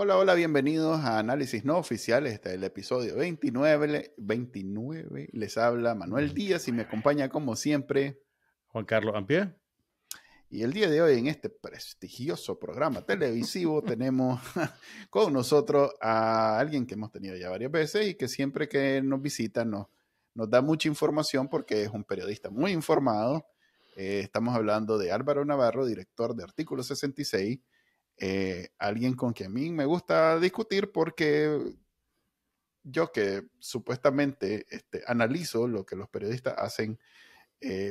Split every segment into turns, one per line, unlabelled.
Hola, hola, bienvenidos a Análisis No Oficial. Este es el episodio 29. Les habla Manuel Díaz y me acompaña como siempre
Juan Carlos Ampié.
Y el día de hoy en este prestigioso programa televisivo tenemos con nosotros a alguien que hemos tenido ya varias veces y que siempre que nos visita nos da mucha información porque es un periodista muy informado. Estamos hablando de Álvaro Navarro, director de Artículo 66. Alguien con quien a mí me gusta discutir porque yo que supuestamente analizo lo que los periodistas hacen,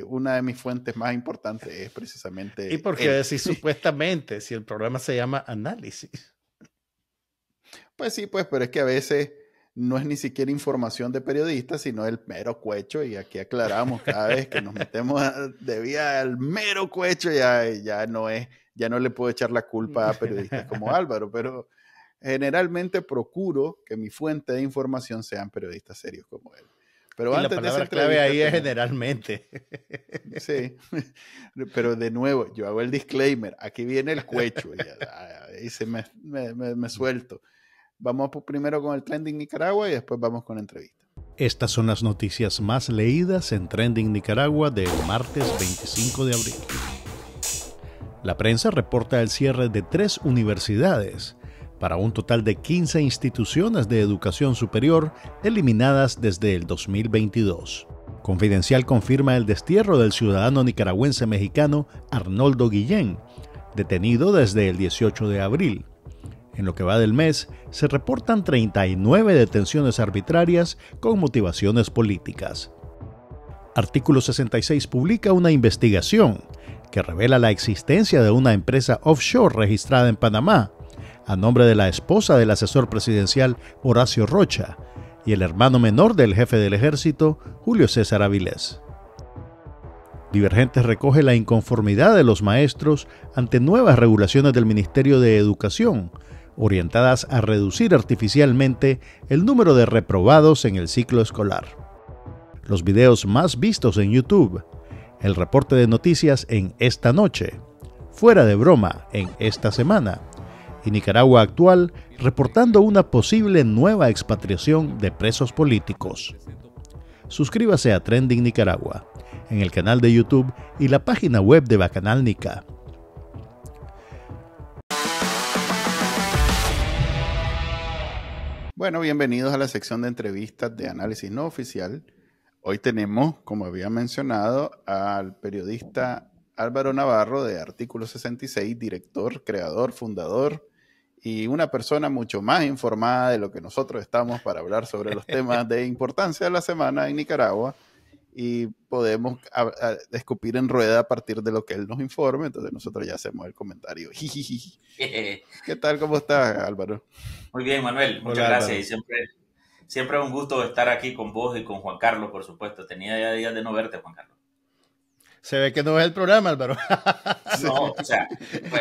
una de mis fuentes más importantes es precisamente
¿Y por qué decir supuestamente si el programa se llama Análisis?
Pues sí, pues, pero es que a veces no es ni siquiera información de periodistas, sino el mero cuecho, y aquí aclaramos cada vez que nos metemos de vía al mero cuecho, ya no le puedo echar la culpa a periodistas como Álvaro, pero generalmente procuro que mi fuente de información sean periodistas serios como él. Pero
y
antes
la palabra
de esa
clave ahí es
tenemos,
generalmente.
Sí, pero de nuevo, yo hago el disclaimer, aquí viene el cuecho, y ahí me suelto. Vamos primero con el Trending Nicaragua y después vamos con la entrevista.
Estas son las noticias más leídas en Trending Nicaragua del martes 25 de abril. La prensa reporta el cierre de 3 universidades, para un total de 15 instituciones de educación superior eliminadas desde el 2022. Confidencial confirma el destierro del ciudadano nicaragüense mexicano Arnoldo Guillén, detenido desde el 18 de abril. En lo que va del mes, se reportan 39 detenciones arbitrarias con motivaciones políticas. Artículo 66 publica una investigación que revela la existencia de una empresa offshore registrada en Panamá, a nombre de la esposa del asesor presidencial Horacio Rocha y el hermano menor del jefe del ejército, Julio César Avilés. Divergentes recoge la inconformidad de los maestros ante nuevas regulaciones del Ministerio de Educación, orientadas a reducir artificialmente el número de reprobados en el ciclo escolar. Los videos más vistos en YouTube, el reporte de noticias en Esta Noche, Fuera de Broma en Esta Semana, y Nicaragua Actual reportando una posible nueva expatriación de presos políticos. Suscríbase a Trending Nicaragua en el canal de YouTube y la página web de Bacanal Nica.
Bueno, bienvenidos a la sección de entrevistas de Análisis No Oficial. Hoy tenemos, como había mencionado, al periodista Álvaro Navarro de Artículo 66, director, creador, fundador y una persona mucho más informada de lo que nosotros estamos para hablar sobre los temas de importancia de la semana en Nicaragua, y podemos escupir en rueda a partir de lo que él nos informe. Entonces nosotros ya hacemos el comentario. ¿Qué tal? ¿Cómo estás, Álvaro?
Muy bien, Manuel. Muchas
Hola,
gracias.
Álvaro.
Y siempre es un gusto estar aquí con vos y con Juan Carlos, por supuesto. Tenía ya días de no verte, Juan Carlos.
Se ve que no es el programa, Álvaro.
No, o sea,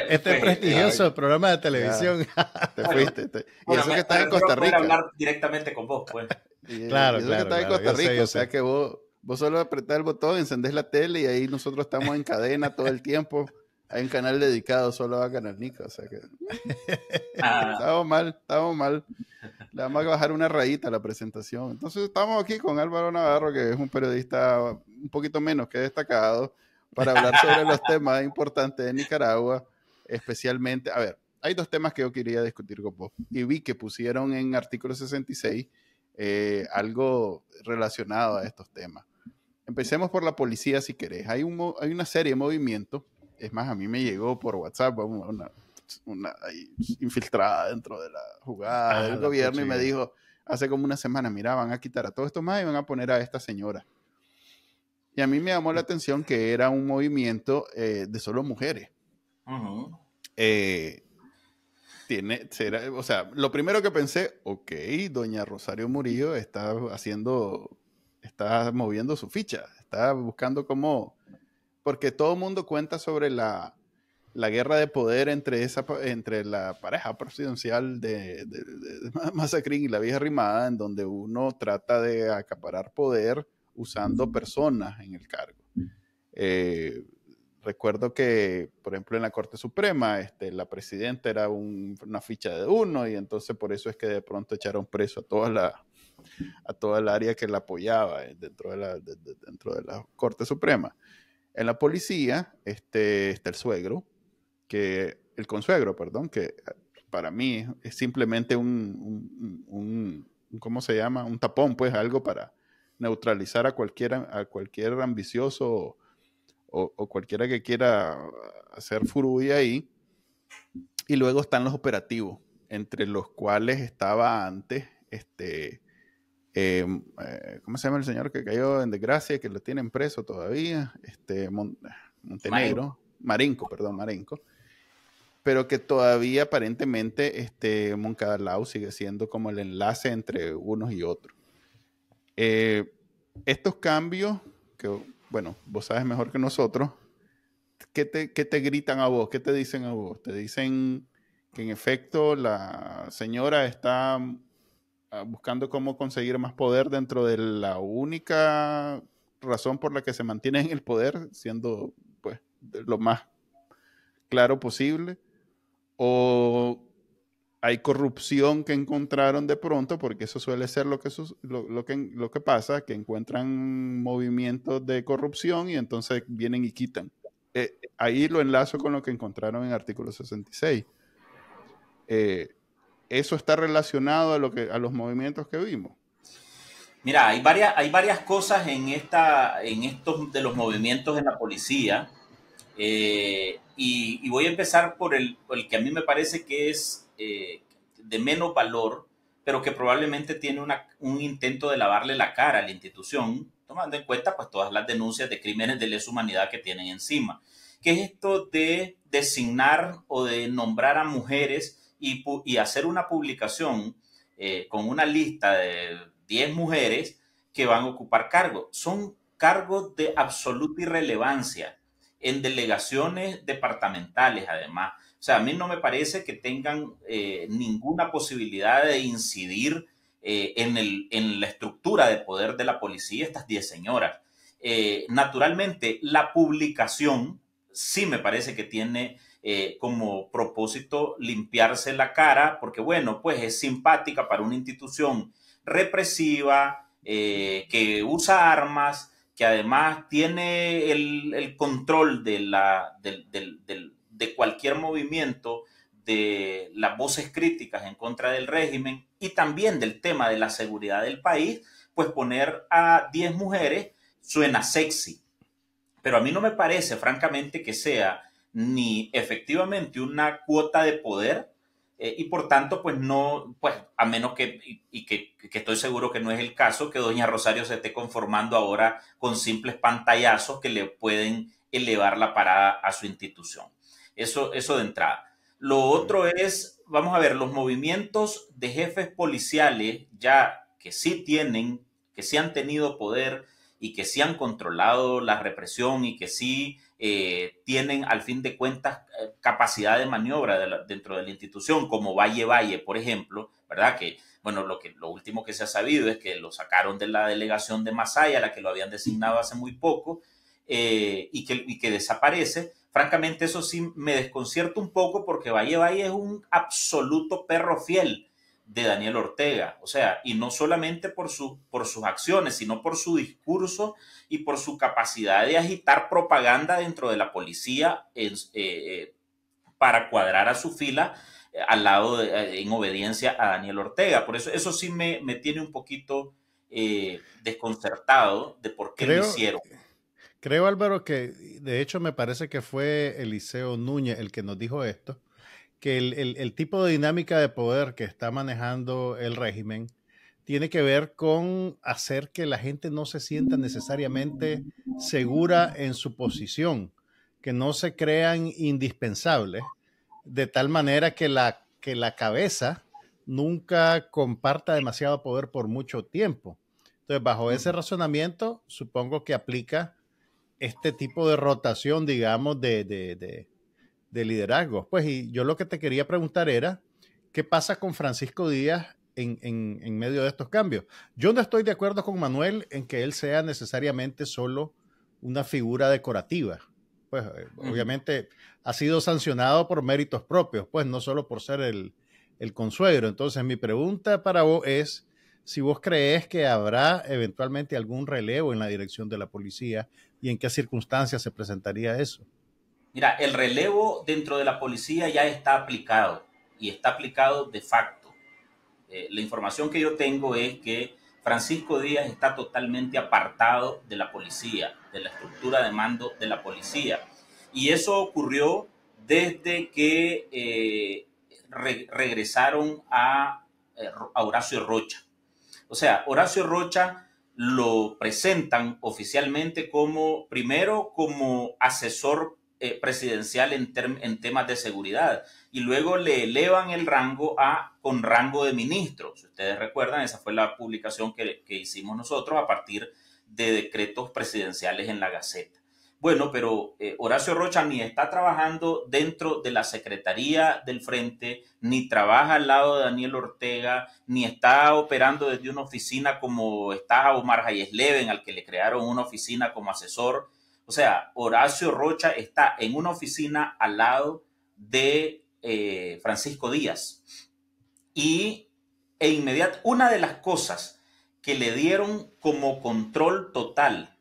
Este prestigioso programa de televisión.
Te fuiste. Y eso que estás en
Costa
Costa Rica.
hablar directamente con vos, pues.
Claro,
y eso que estás en Costa Rica. O sea que vos solo apretás el botón, encendés la tele y ahí nosotros estamos en cadena todo el tiempo. Hay un canal dedicado solo a Canal Nica. O sea que estábamos mal. Le vamos a bajar una rayita a la presentación. Entonces estamos aquí con Álvaro Navarro, que es un periodista un poquito menos que destacado, para hablar sobre los temas importantes de Nicaragua, especialmente. A ver, hay 2 temas que yo quería discutir con vos, y vi que pusieron en Artículo 66 algo relacionado a estos temas. Empecemos por la policía, si querés. Hay una serie de movimientos. Es más, a mí me llegó por WhatsApp una ahí infiltrada dentro de la jugada del gobierno, y me dijo hace como una semana: mira, van a quitar a todos estos más y van a poner a esta señora. Y a mí me llamó la atención que era un movimiento de solo mujeres.
Uh-huh.
O sea, lo primero que pensé, ok, doña Rosario Murillo está moviendo su ficha, está buscando cómo, porque todo el mundo cuenta sobre la guerra de poder entre la pareja presidencial de Masacrín y la vieja Rimada, en donde uno trata de acaparar poder usando personas en el cargo. recuerdo que, por ejemplo, en la Corte Suprema, la presidenta era una ficha de uno, y entonces por eso es que de pronto echaron preso a toda el área que la apoyaba dentro de la Corte Suprema. En la policía está el suegro, el consuegro, perdón, que para mí es simplemente ¿cómo se llama? Un tapón, pues, algo para neutralizar a cualquier ambicioso o cualquiera que quiera hacer furulla ahí. Y luego están los operativos, entre los cuales estaba antes ¿cómo se llama el señor que cayó en desgracia, que lo tienen preso todavía? Montenegro, Marenco, pero que todavía aparentemente Moncada Lau sigue siendo como el enlace entre unos y otros. Estos cambios, que bueno, vos sabes mejor que nosotros, ¿qué te gritan a vos? ¿Qué te dicen a vos? Te dicen que en efecto la señora está buscando cómo conseguir más poder dentro de la única razón por la que se mantiene en el poder, siendo pues lo más claro posible, o hay corrupción que encontraron de pronto, porque eso suele ser lo que pasa, que encuentran movimientos de corrupción y entonces vienen y quitan. Ahí lo enlazo con lo que encontraron en el artículo 66. ¿Eso está relacionado a los movimientos que vimos?
Mira, hay varias cosas en estos de los movimientos en la policía, y voy a empezar por el que a mí me parece que es de menos valor, pero que probablemente tiene un intento de lavarle la cara a la institución, tomando en cuenta pues todas las denuncias de crímenes de lesa humanidad que tienen encima, que es esto de designar o de nombrar a mujeres y hacer una publicación con una lista de 10 mujeres que van a ocupar cargos. Son cargos de absoluta irrelevancia en delegaciones departamentales, además. O sea, a mí no me parece que tengan ninguna posibilidad de incidir en la estructura de poder de la policía estas 10 señoras. Naturalmente, la publicación sí me parece que tiene como propósito limpiarse la cara, porque bueno, pues es simpática para una institución represiva, que usa armas, que además tiene el control de cualquier movimiento, de las voces críticas en contra del régimen y también del tema de la seguridad del país. Pues poner a 10 mujeres suena sexy, pero a mí no me parece, francamente, que sea ni efectivamente una cuota de poder, y por tanto, pues no, pues a menos que estoy seguro que no es el caso, que doña Rosario se esté conformando ahora con simples pantallazos que le pueden elevar la parada a su institución. Eso de entrada. Lo otro es, vamos a ver, los movimientos de jefes policiales ya que sí han tenido poder y que sí han controlado la represión y que sí tienen al fin de cuentas capacidad de maniobra dentro de la institución, como Valle, por ejemplo, ¿verdad? Que, bueno, lo último que se ha sabido es que lo sacaron de la delegación de Masaya, la que lo habían designado hace muy poco, y que desaparece. Francamente, eso sí me desconcierta un poco, porque Valle es un absoluto perro fiel de Daniel Ortega, o sea, y no solamente por sus acciones, sino por su discurso y por su capacidad de agitar propaganda dentro de la policía para cuadrar a su fila al lado en obediencia a Daniel Ortega. Por eso sí me tiene un poquito desconcertado de por qué lo hicieron.
Creo, Álvaro, que de hecho me parece que fue Eliseo Núñez el que nos dijo esto, que el tipo de dinámica de poder que está manejando el régimen tiene que ver con hacer que la gente no se sienta necesariamente segura en su posición, que no se crean indispensables, de tal manera que la cabeza nunca comparta demasiado poder por mucho tiempo. Entonces, bajo ese razonamiento, supongo que aplica este tipo de rotación, digamos, de liderazgo. Pues, y yo lo que te quería preguntar era, ¿qué pasa con Francisco Díaz en medio de estos cambios? Yo no estoy de acuerdo con Manuel en que él sea necesariamente solo una figura decorativa. pues obviamente ha sido sancionado por méritos propios, pues no solo por ser el consuegro. Entonces mi pregunta para vos es si vos crees que habrá eventualmente algún relevo en la dirección de la policía y en qué circunstancias se presentaría eso.
Mira, el relevo dentro de la policía ya está aplicado y está aplicado de facto. La información que yo tengo es que Francisco Díaz está totalmente apartado de la policía, de la estructura de mando de la policía. Y eso ocurrió desde que regresaron a Horacio Rocha. O sea, Horacio Rocha lo presentan oficialmente primero como asesor presidencial en temas de seguridad y luego le elevan el rango con rango de ministro. Si ustedes recuerdan, esa fue la publicación que hicimos nosotros a partir de decretos presidenciales en la Gaceta. Bueno, pero Horacio Rocha ni está trabajando dentro de la Secretaría del Frente, ni trabaja al lado de Daniel Ortega, ni está operando desde una oficina como está Omar Hayes Leven, al que le crearon una oficina como asesor. O sea, Horacio Rocha está en una oficina al lado de Francisco Díaz. Una de las cosas que le dieron como control total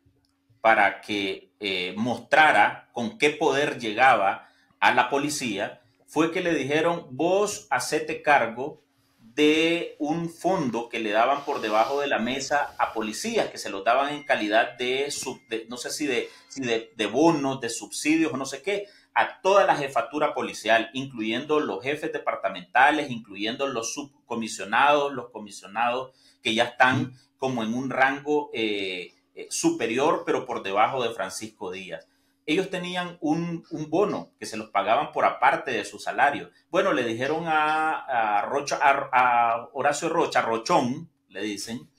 para que mostrara con qué poder llegaba a la policía fue que le dijeron: vos hacete cargo de un fondo que le daban por debajo de la mesa a policías, que se los daban en calidad no sé si de bonos, de subsidios o no sé qué, a toda la jefatura policial, incluyendo los jefes departamentales, incluyendo los subcomisionados, los comisionados que ya están como en un rango superior, pero por debajo de Francisco Díaz. Ellos tenían un bono que se los pagaban por aparte de su salario. Bueno, le dijeron a Horacio Rocha, Rochón, le dicen,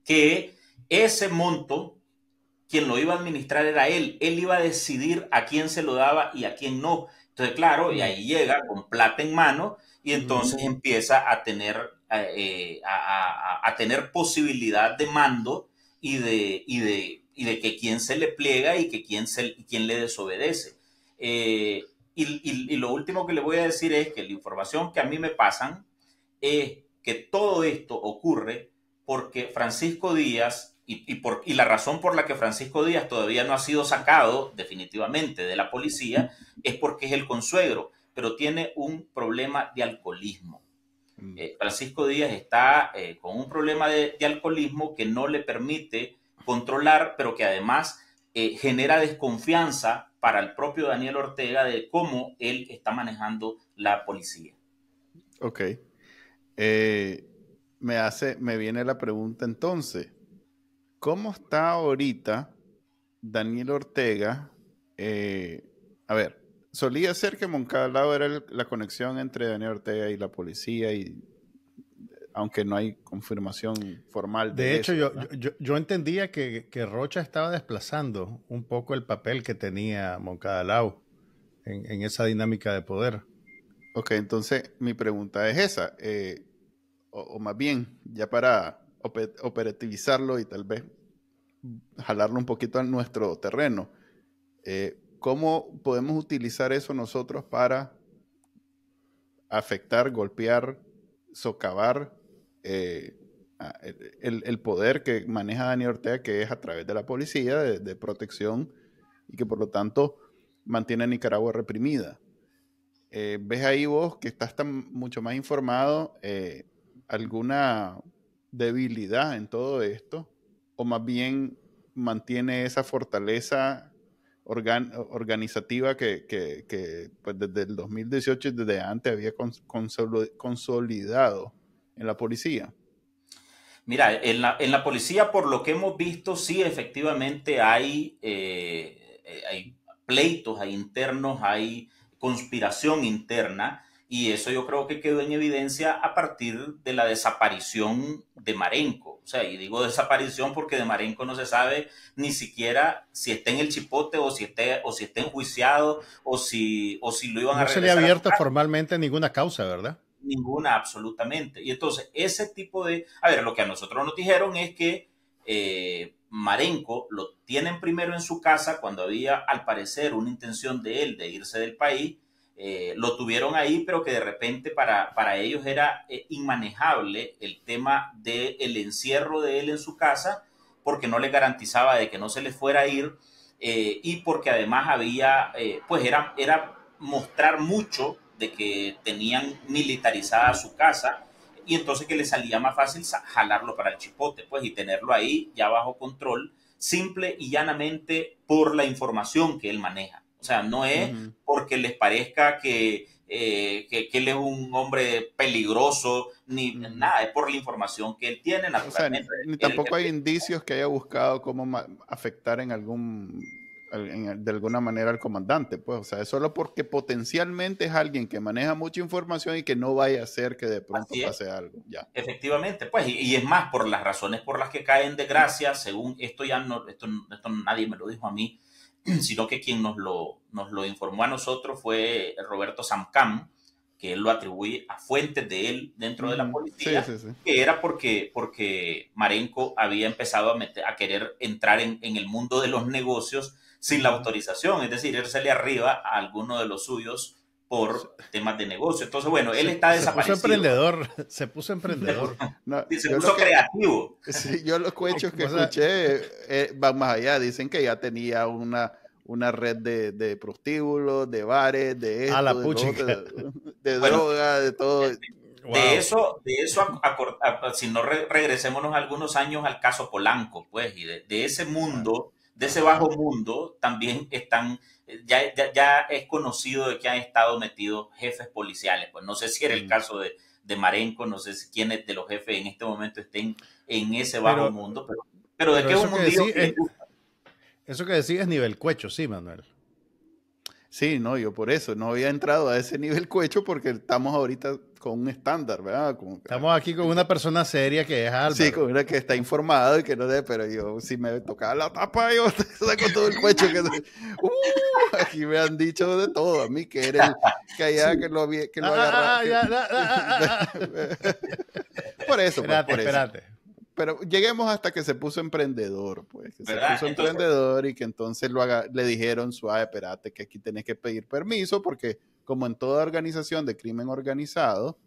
que ese monto, quien lo iba a administrar era él. Él iba a decidir a quién se lo daba y a quién no. Entonces, claro, y ahí llega con plata en mano y entonces empieza a tener, a tener posibilidad de mando y de que quién se le pliega y que quién le desobedece. Y lo último que le voy a decir es que la información que a mí me pasan es que todo esto ocurre porque Francisco Díaz, y la razón por la que Francisco Díaz todavía no ha sido sacado definitivamente de la policía es porque es el consuegro, pero tiene un problema de alcoholismo. Francisco Díaz está con un problema de alcoholismo que no le permite controlar, pero que además genera desconfianza para el propio Daniel Ortega de cómo él está manejando la policía.
Ok. Me viene la pregunta entonces. ¿Cómo está ahorita Daniel Ortega? A ver, solía ser que Moncada al lado era la conexión entre Daniel Ortega y la policía, aunque no hay confirmación formal de
hecho,
eso,
yo entendía que Rocha estaba desplazando un poco el papel que tenía Moncada Lao en esa dinámica de poder.
Ok, entonces mi pregunta es esa, o más bien, ya para operativizarlo y tal vez jalarlo un poquito a nuestro terreno, ¿cómo podemos utilizar eso nosotros para afectar, golpear, socavar el poder que maneja Daniel Ortega, que es a través de la policía, de protección, y que por lo tanto mantiene a Nicaragua reprimida? ¿Ves ahí vos, que estás mucho más informado, alguna debilidad en todo esto? ¿O más bien mantiene esa fortaleza organizativa que pues desde el 2018 y desde antes había consolidado en la policía?
Mira, en la policía, por lo que hemos visto, sí, efectivamente hay pleitos, hay internos, hay conspiración interna, y eso yo creo que quedó en evidencia a partir de la desaparición de Marenco. O sea, y digo desaparición porque de Marenco no se sabe ni siquiera si está en el chipote o si está enjuiciado o si lo iban a regresar.
No se le ha abierto formalmente ninguna causa, ¿verdad?
Ninguna, absolutamente. Y entonces ese tipo de... A ver, lo que a nosotros nos dijeron es que Marenco lo tienen primero en su casa cuando había, al parecer, una intención de él de irse del país. Lo tuvieron ahí, pero que de repente para ellos era inmanejable el tema del encierro de él en su casa, porque no le garantizaba de que no se les fuera a ir, y porque además había, pues era mostrar mucho de que tenían militarizada su casa, y entonces que le salía más fácil jalarlo para el chipote, pues, y tenerlo ahí ya bajo control, simple y llanamente por la información que él maneja. O sea, no es porque les parezca que él es un hombre peligroso, ni nada, es por la información que él tiene, naturalmente.
O sea, ni tampoco hay indicios que haya buscado cómo afectar de alguna manera al comandante, pues. O sea, es solo porque potencialmente es alguien que maneja mucha información y que no vaya a ser que de pronto pase algo. Ya.
Efectivamente, pues, y es más, por las razones por las que caen de gracia, según esto nadie me lo dijo a mí, sino que quien nos lo informó a nosotros fue Roberto Samcam, que él lo atribuye a fuentes de él dentro de la policía, que era porque Marenco había empezado a querer entrar en el mundo de los negocios sin la autorización, es decir, irse arriba a alguno de los suyos por temas de negocio. Entonces, bueno, él está desaparecido.
Se puso emprendedor.
No, se puso creativo.
Sí, yo los cuentos que escuché van más allá. Dicen que ya tenía una red de prostíbulos, de bares, de esto, de droga, de todo.
De eso si no regresémonos algunos años al caso Polanco, pues, y de ese mundo, de ese bajo mundo, también están, ya es conocido de que han estado metidos jefes policiales. Pues no sé si era el caso de Marenco, no sé si quiénes de los jefes en este momento estén en ese bajo mundo, pero de qué es un mundillo que
eso que decís es nivel cuecho, sí, Manuel.
Sí, no, yo por eso no había entrado a ese nivel cuecho porque estamos ahorita con un estándar, ¿verdad?
Estamos aquí con una persona seria que es Álvaro.
Sí, con una que está informada y que no debe, pero yo si me tocaba la tapa, yo saco todo el cuecho. Aquí me han dicho de todo, a mí que era el que allá que lo agarraba. Por eso,
espérate.
Pero lleguemos hasta que se puso emprendedor, pues. Que se puso emprendedor y que entonces le dijeron, suave, espérate, que aquí tenés que pedir permiso, porque como en toda organización de crimen organizado,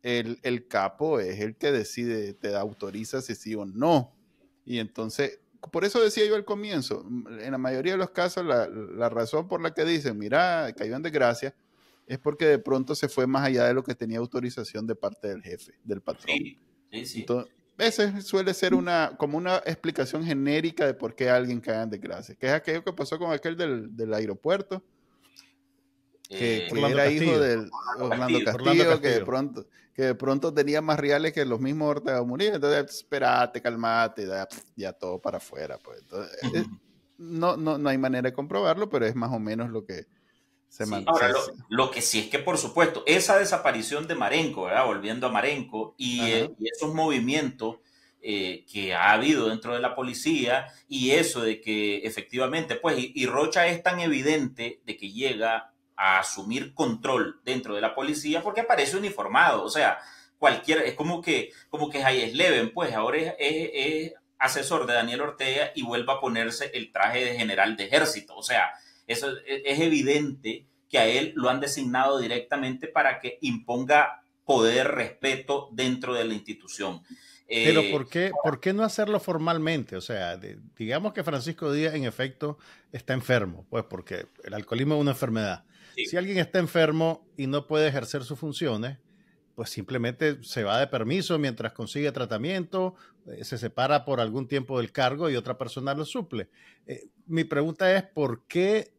el capo es el que decide, te autoriza si sí o no. Y entonces, por eso decía yo al comienzo, en la mayoría de los casos, la razón por la que dicen, mira, cayó en desgracia, es porque de pronto se fue más allá de lo que tenía autorización de parte del jefe, del patrón.
Sí.
Entonces, ese suele ser como una explicación genérica de por qué alguien cae en desgracia. Que es aquello que pasó con aquel del aeropuerto, que era hijo del Orlando Castillo, que de pronto tenía más reales que los mismos Ortega Murillo. Entonces, espérate, calmate, ya todo para afuera. Pues. Entonces, no hay manera de comprobarlo, pero es más o menos lo que se mantiene.
Ahora, lo que sí es que, por supuesto, esa desaparición de Marenco, ¿verdad? Volviendo a Marenco, y esos movimientos que ha habido dentro de la policía, y eso de que efectivamente, pues, y Rocha es tan evidente de que llega a asumir control dentro de la policía porque aparece uniformado, o sea, es como que Hayes Leven, pues, ahora es asesor de Daniel Ortega y vuelve a ponerse el traje de general de ejército, o sea, eso es evidente que a él lo han designado directamente para que imponga poder, respeto dentro de la institución.
Pero ¿por qué no hacerlo formalmente? O sea, digamos que Francisco Díaz en efecto está enfermo, pues porque el alcoholismo es una enfermedad. Sí. Si alguien está enfermo y no puede ejercer sus funciones, pues simplemente se va de permiso mientras consigue tratamiento, se separa por algún tiempo del cargo y otra persona lo suple. Mi pregunta es, ¿por qué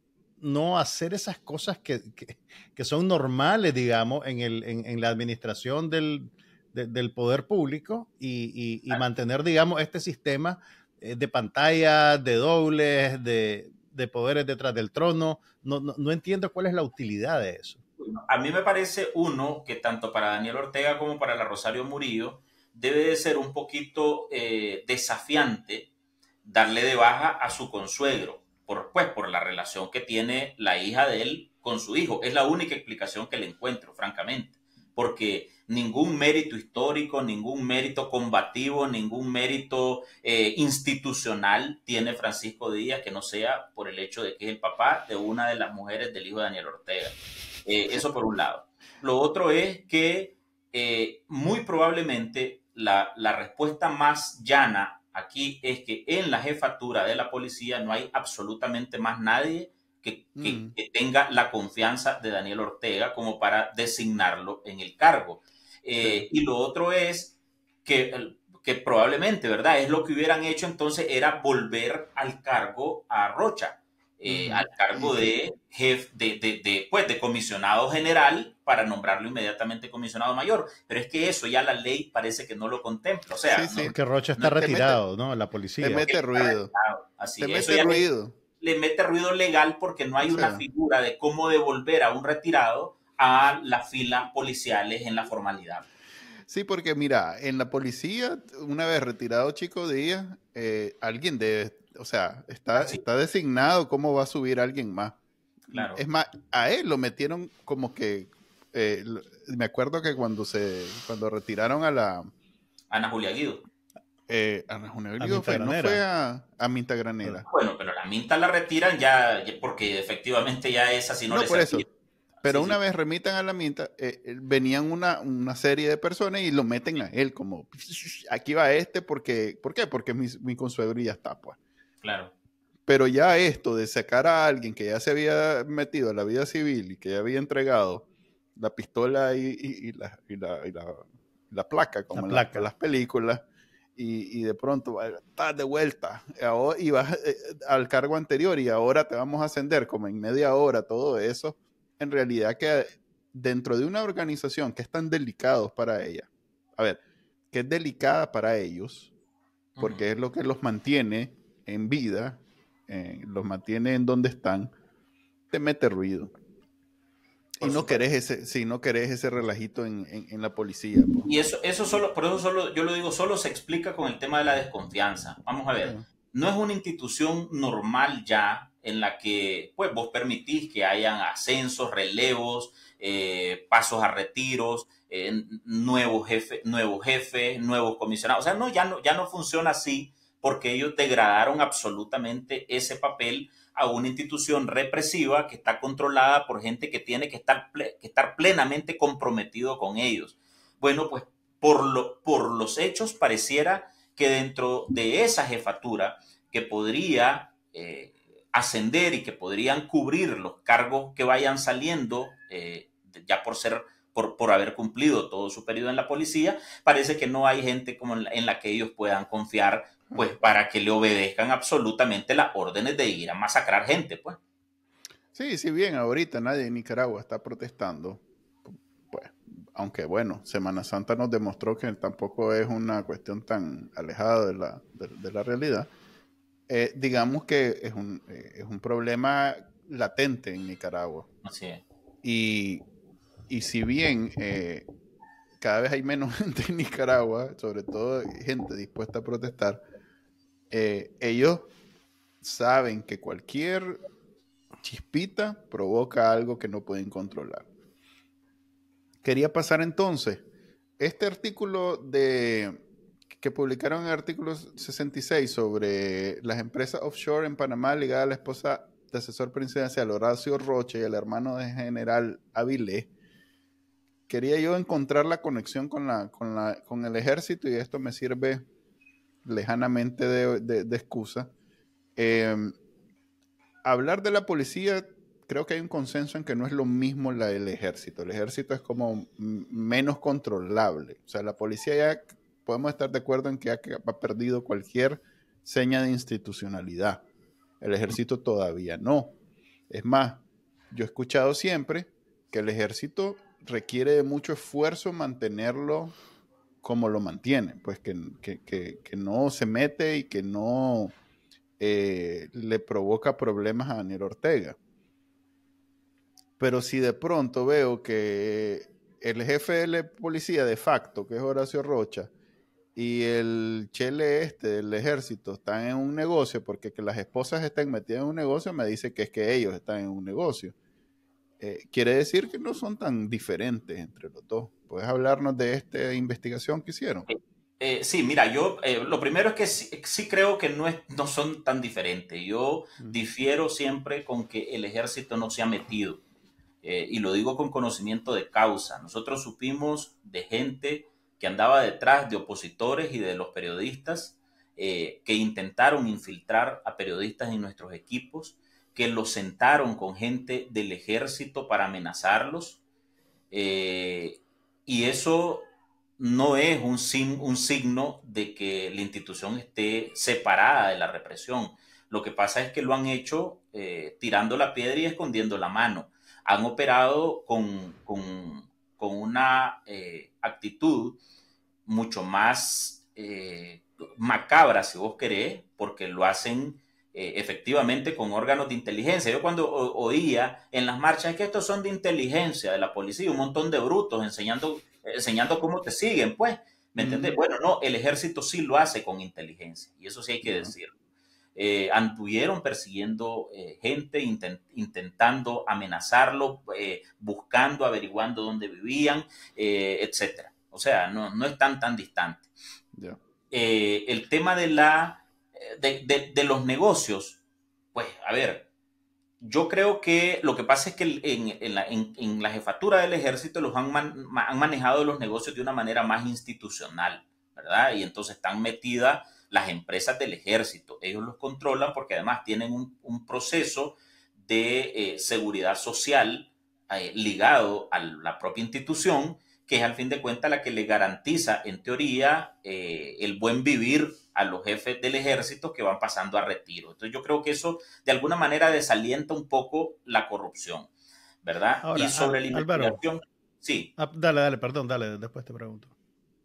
no hacer esas cosas que son normales, digamos, en la administración del poder público y mantener, digamos, este sistema de pantallas, de dobles, de poderes detrás del trono? No entiendo cuál es la utilidad de eso.
A mí me parece, que tanto para Daniel Ortega como para la Rosario Murillo debe de ser un poquito desafiante darle de baja a su consuegro, por la relación que tiene la hija de él con su hijo. Es la única explicación que le encuentro, francamente. porque ningún mérito histórico, ningún mérito combativo, ningún mérito institucional tiene Francisco Díaz que no sea por el hecho de que es el papá de una de las mujeres del hijo de Daniel Ortega. Eso por un lado. Lo otro es que muy probablemente la respuesta más llana aquí es que en la jefatura de la policía no hay absolutamente más nadie que tenga la confianza de Daniel Ortega como para designarlo en el cargo. Y lo otro es que probablemente, ¿verdad? Es lo que hubieran hecho entonces era volver al cargo a Rocha. Al cargo de jefe de comisionado general para nombrarlo inmediatamente comisionado mayor. Pero es que eso ya la ley parece que no lo contempla. O sea,
que Rocha está retirado, ¿no? La policía.
Te mete ruido.
Así,
te mete ruido.
Le mete ruido legal porque no hay una figura de cómo devolver a un retirado a las filas policiales en la formalidad.
Sí, porque mira, en la policía, una vez retirado Chico Díaz, alguien debe, o sea, está designado cómo va a subir alguien más.
Claro.
Es más, a él lo metieron como que, me acuerdo que cuando retiraron a la...
Ana Julia Guido.
Ana Julia Guido no fue a Minta Granera.
Bueno, pero la Minta la retiran ya porque efectivamente ya esa si no le
por eso. Pero una vez remitan a la Minta, venían una serie de personas y lo meten a él como, aquí va ¿por qué? Porque mi consuegro ya está, pues.
Claro.
Pero ya esto de sacar a alguien que ya se había metido a la vida civil y que ya había entregado la pistola y la placa, como en las películas, y de pronto estás de vuelta y vas al cargo anterior y ahora te vamos a ascender como en media hora, todo eso. En realidad que dentro de una organización que es tan delicado para ella, que es delicada para ellos, porque es lo que los mantiene en vida, los mantiene en donde están, te mete ruido. Y no querés ese relajito en la policía. Po.
Y eso solo, por eso solo, yo lo digo, solo se explica con el tema de la desconfianza. Vamos a ver, no es una institución normal ya en la que pues vos permitís que hayan ascensos, relevos, pasos a retiros, nuevos jefes, nuevos comisionados. O sea, ya no funciona así porque ellos degradaron absolutamente ese papel a una institución represiva que está controlada por gente que tiene que estar plenamente comprometido con ellos. Bueno, pues por los hechos pareciera que dentro de esa jefatura que podría ascender y que podrían cubrir los cargos que vayan saliendo ya por haber cumplido todo su periodo en la policía, parece que no hay gente como en la que ellos puedan confiar, pues para que le obedezcan absolutamente las órdenes de ir a masacrar gente, pues.
Sí, si bien ahorita nadie en Nicaragua está protestando, pues, aunque bueno, Semana Santa nos demostró que tampoco es una cuestión tan alejada de la realidad, digamos que es un problema latente en Nicaragua.
Así es.
Y si bien cada vez hay menos gente en Nicaragua, sobre todo gente dispuesta a protestar, ellos saben que cualquier chispita provoca algo que no pueden controlar. Quería pasar entonces este artículo que publicaron en el artículo 66 sobre las empresas offshore en Panamá ligada a la esposa de asesor presidencial Horacio Rocha y el hermano de general Avilés. Quería yo encontrar la conexión con el ejército y esto me sirve lejanamente de excusa. Hablar de la policía, creo que hay un consenso en que no es lo mismo la del ejército. El ejército es como menos controlable. O sea, la policía ya podemos estar de acuerdo en que ha perdido cualquier seña de institucionalidad. El ejército todavía no. Es más, yo he escuchado siempre que el ejército requiere de mucho esfuerzo mantenerlo como lo mantiene, pues que no se mete y que no le provoca problemas a Daniel Ortega. Pero si de pronto veo que el jefe de la policía de facto, que es Horacio Rocha, y el chele del ejército están en un negocio, porque que las esposas estén metidas en un negocio me dice que es que ellos están en un negocio. quiere decir que no son tan diferentes entre los dos. ¿Puedes hablarnos de esta investigación que hicieron?
Sí, mira, yo lo primero es que sí creo que no son tan diferentes. Yo difiero siempre con que el ejército no se ha metido. Y lo digo con conocimiento de causa. Nosotros supimos de gente que andaba detrás de opositores y de los periodistas que intentaron infiltrar a periodistas en nuestros equipos, que los sentaron con gente del ejército para amenazarlos. Y eso no es un signo de que la institución esté separada de la represión. Lo que pasa es que lo han hecho tirando la piedra y escondiendo la mano. Han operado con una actitud mucho más macabra, si vos querés, porque lo hacen efectivamente con órganos de inteligencia. Yo cuando oía en las marchas que estos son de inteligencia de la policía, un montón de brutos enseñando cómo te siguen, pues, ¿me entiendes? Bueno, no, el ejército sí lo hace con inteligencia, y eso sí hay que decirlo. Anduvieron persiguiendo gente, intentando amenazarlo, buscando, averiguando dónde vivían, etcétera. O sea, no están tan distantes. Yeah. El tema de los negocios, pues, a ver, yo creo que lo que pasa es que en la jefatura del ejército los han manejado los negocios de una manera más institucional, ¿verdad? Y entonces están metidas las empresas del ejército. Ellos los controlan porque además tienen un proceso de seguridad social ligado a la propia institución, que es al fin de cuentas la que le garantiza, en teoría, el buen vivir a los jefes del ejército que van pasando a retiro. Entonces yo creo que eso de alguna manera desalienta un poco la corrupción, ¿verdad?
Ahora,
y sobre la investigación...
Álvaro, sí. Dale, perdón, después te pregunto.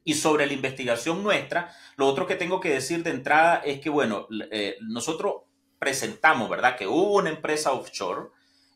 Y sobre la investigación nuestra, lo otro que tengo que decir de entrada es que, bueno, nosotros presentamos, ¿verdad?, que hubo una empresa offshore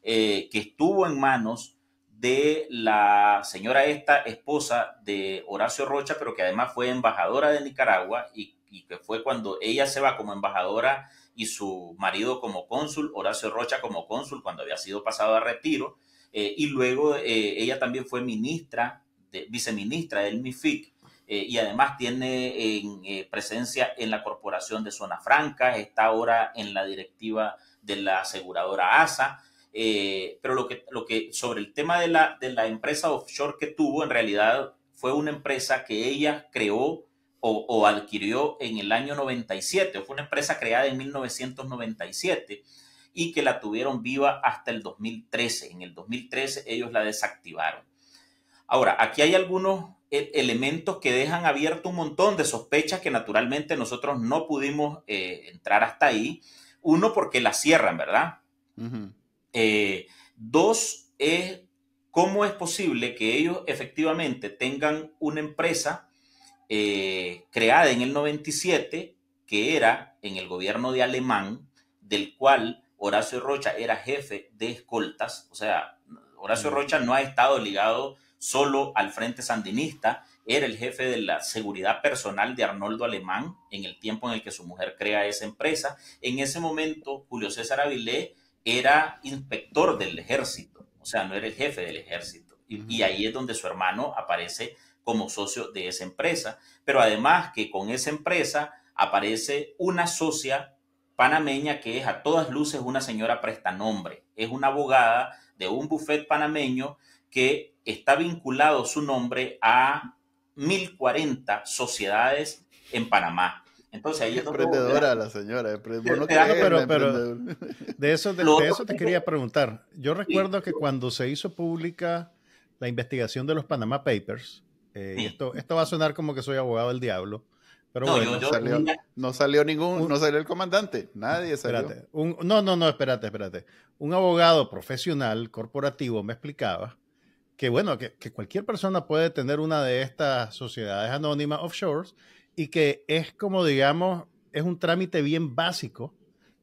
que estuvo en manos de la señora esposa de Horacio Rocha, pero que además fue embajadora de Nicaragua y que fue cuando ella se va como embajadora y su marido como cónsul, Horacio Rocha como cónsul cuando había sido pasado a retiro, y luego ella también fue viceministra del MIFIC, y además tiene presencia en la Corporación de Zona Franca, está ahora en la directiva de la aseguradora ASA. Pero lo que sobre el tema de la empresa offshore que tuvo, en realidad fue una empresa que ella creó o adquirió en el año 97, fue una empresa creada en 1997 y que la tuvieron viva hasta el 2013. En el 2013 ellos la desactivaron. Ahora, aquí hay algunos elementos que dejan abierto un montón de sospechas que naturalmente nosotros no pudimos entrar hasta ahí. Uno, porque la cierran, ¿verdad? Uh-huh. Dos, es cómo es posible que ellos efectivamente tengan una empresa creada en el 97, que era en el gobierno de Alemán, del cual Horacio Rocha era jefe de escoltas. O sea, Horacio Rocha no ha estado ligado solo al Frente Sandinista, era el jefe de la seguridad personal de Arnoldo Alemán en el tiempo en el que su mujer crea esa empresa. En ese momento, Julio César Avilés era inspector del ejército, o sea, no era el jefe del ejército. Y ahí es donde su hermano aparece como socio de esa empresa. Pero además que con esa empresa aparece una socia panameña que es a todas luces una señora prestanombre. Es una abogada de un bufete panameño que está vinculado su nombre a 1040 sociedades en Panamá. Entonces ahí es donde
emprendedora la señora.
Pero de eso te quería preguntar. Yo recuerdo que cuando se hizo pública la investigación de los Panama Papers, esto va a sonar como que soy abogado del diablo, pero
no salió el comandante, nadie salió.
Espérate. Un abogado profesional, corporativo, me explicaba que, bueno, que cualquier persona puede tener una de estas sociedades anónimas offshores y que es como, digamos, es un trámite bien básico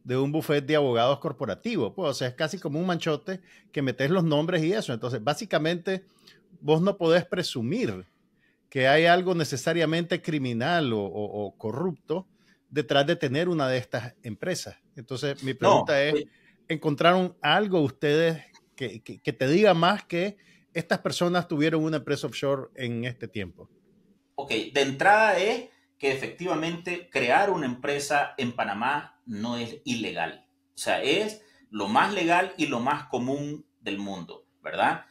de un bufete de abogados corporativo. Pues, o sea, es casi como un manchote que metes los nombres y eso. Entonces, básicamente, vos no podés presumir que hay algo necesariamente criminal o corrupto detrás de tener una de estas empresas. Entonces, mi pregunta es, ¿encontraron algo ustedes que te diga más que estas personas tuvieron una empresa offshore en este tiempo?
Ok, de entrada es que efectivamente crear una empresa en Panamá no es ilegal. O sea, es lo más legal y lo más común del mundo, ¿verdad?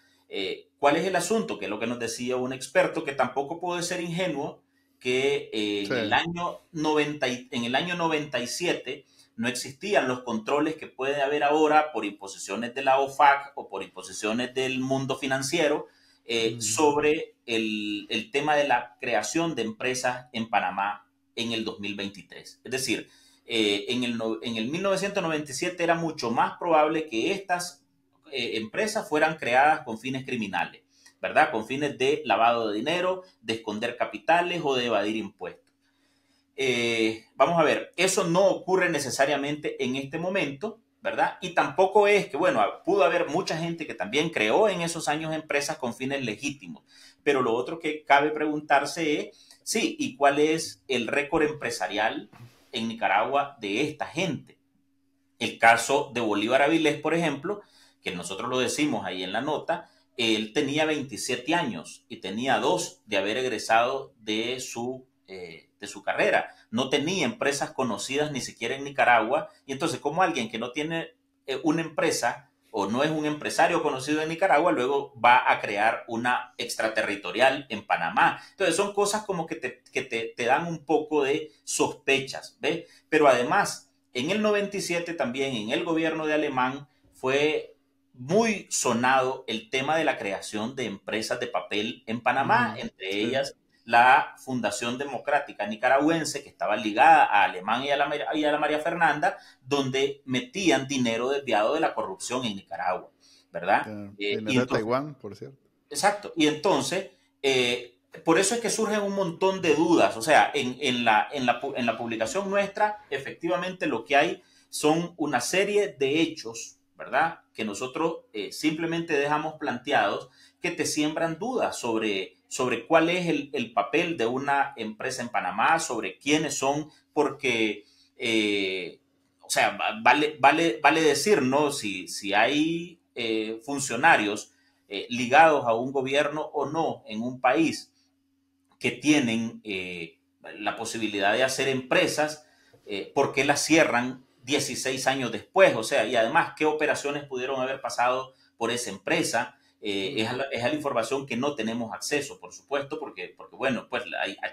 ¿Cuál es el asunto? Que es lo que nos decía un experto, que tampoco puede ser ingenuo, que
Sí.
en el año 97 no existían los controles que puede haber ahora por imposiciones de la OFAC o por imposiciones del mundo financiero sobre el tema de la creación de empresas en Panamá en el 2023. Es decir, en el 1997 era mucho más probable que estas empresas fueran creadas con fines criminales, ¿verdad? Con fines de lavado de dinero, de esconder capitales o de evadir impuestos. Vamos a ver, eso no ocurre necesariamente en este momento, ¿verdad? Y tampoco es que, bueno, pudo haber mucha gente que también creó en esos años empresas con fines legítimos, pero lo otro que cabe preguntarse es, sí, ¿y cuál es el récord empresarial en Nicaragua de esta gente? El caso de Bolívar Avilés, por ejemplo, que nosotros lo decimos ahí en la nota, él tenía 27 años y tenía 2 de haber egresado de su carrera. No tenía empresas conocidas ni siquiera en Nicaragua. Y entonces, como alguien que no tiene una empresa o no es un empresario conocido en Nicaragua, luego va a crear una extraterritorial en Panamá? Entonces, son cosas como que te dan un poco de sospechas, ¿ves? Pero además, en el 97 también, en el gobierno de Alemán, fue muy sonado el tema de la creación de empresas de papel en Panamá, entre ellas la Fundación Democrática Nicaragüense, que estaba ligada a Alemán y a la María Fernanda, donde metían dinero desviado de la corrupción en Nicaragua, ¿verdad?
Dinero de Taiwán, por cierto.
Exacto. Y entonces, por eso es que surgen un montón de dudas. O sea, en la publicación nuestra, efectivamente lo que hay son una serie de hechos, ¿verdad? Que nosotros simplemente dejamos planteados, que te siembran dudas sobre cuál es el papel de una empresa en Panamá, sobre quiénes son, porque, o sea, vale decir, ¿no? Si hay funcionarios ligados a un gobierno o no en un país que tienen la posibilidad de hacer empresas, ¿por qué las cierran 16 años después? O sea, y además, ¿qué operaciones pudieron haber pasado por esa empresa? Es a la información que no tenemos acceso, por supuesto, porque bueno, pues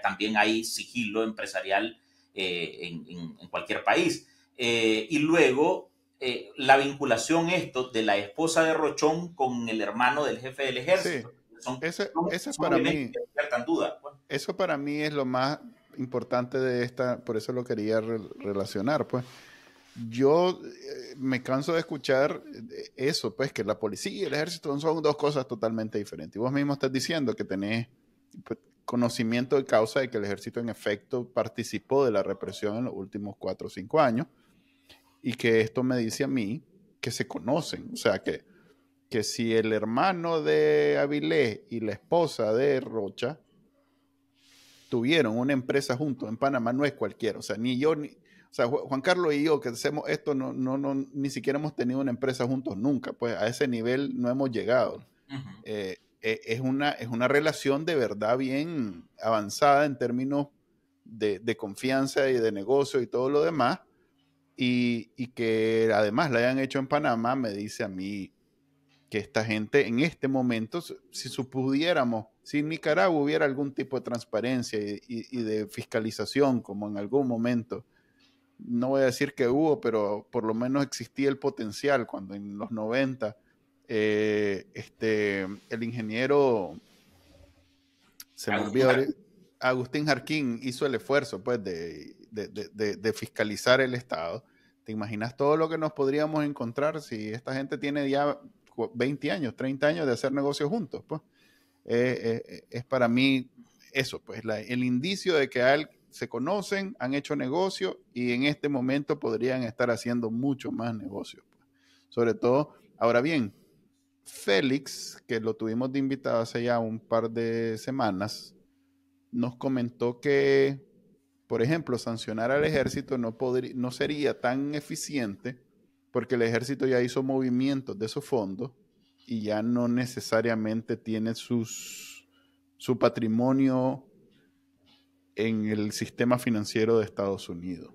también hay sigilo empresarial en cualquier país. Y luego, la vinculación de la esposa de Rochón con el hermano del jefe del ejército.
Sí. Eso para mí,
duda, pues.
Eso para mí es lo más importante de esta, por eso lo quería relacionar, pues. Yo me canso de escuchar eso, pues, que la policía y el ejército son dos cosas totalmente diferentes. Y vos mismo estás diciendo que tenés conocimiento de causa de que el ejército en efecto participó de la represión en los últimos 4 o 5 años, y que esto me dice a mí que se conocen. O sea, que si el hermano de Avilés y la esposa de Rocha tuvieron una empresa juntos en Panamá, no es cualquiera. O sea, ni yo, o sea, Juan Carlos y yo que hacemos esto, ni siquiera hemos tenido una empresa juntos nunca. Pues a ese nivel no hemos llegado. Es una relación de verdad bien avanzada en términos de confianza y de negocio y todo lo demás. Y que además la hayan hecho en Panamá, me dice a mí que esta gente en este momento, si pudiéramos, si en Nicaragua hubiera algún tipo de transparencia y de fiscalización, como en algún momento, no voy a decir que hubo, pero por lo menos existía el potencial cuando en los 90 el ingeniero, se me olvidó, Agustín Jarquín hizo el esfuerzo, pues, de fiscalizar el Estado. ¿Te imaginas todo lo que nos podríamos encontrar si esta gente tiene ya 20 años, 30 años de hacer negocios juntos? Pues es para mí eso, pues el indicio de que se conocen, han hecho negocio y en este momento podrían estar haciendo mucho más negocios, pues. Sobre todo, ahora bien, Félix, que lo tuvimos de invitado hace ya un par de semanas, nos comentó que, por ejemplo, sancionar al ejército no sería tan eficiente porque el ejército ya hizo movimientos de esos fondos y ya no necesariamente tiene su patrimonio en el sistema financiero de Estados Unidos.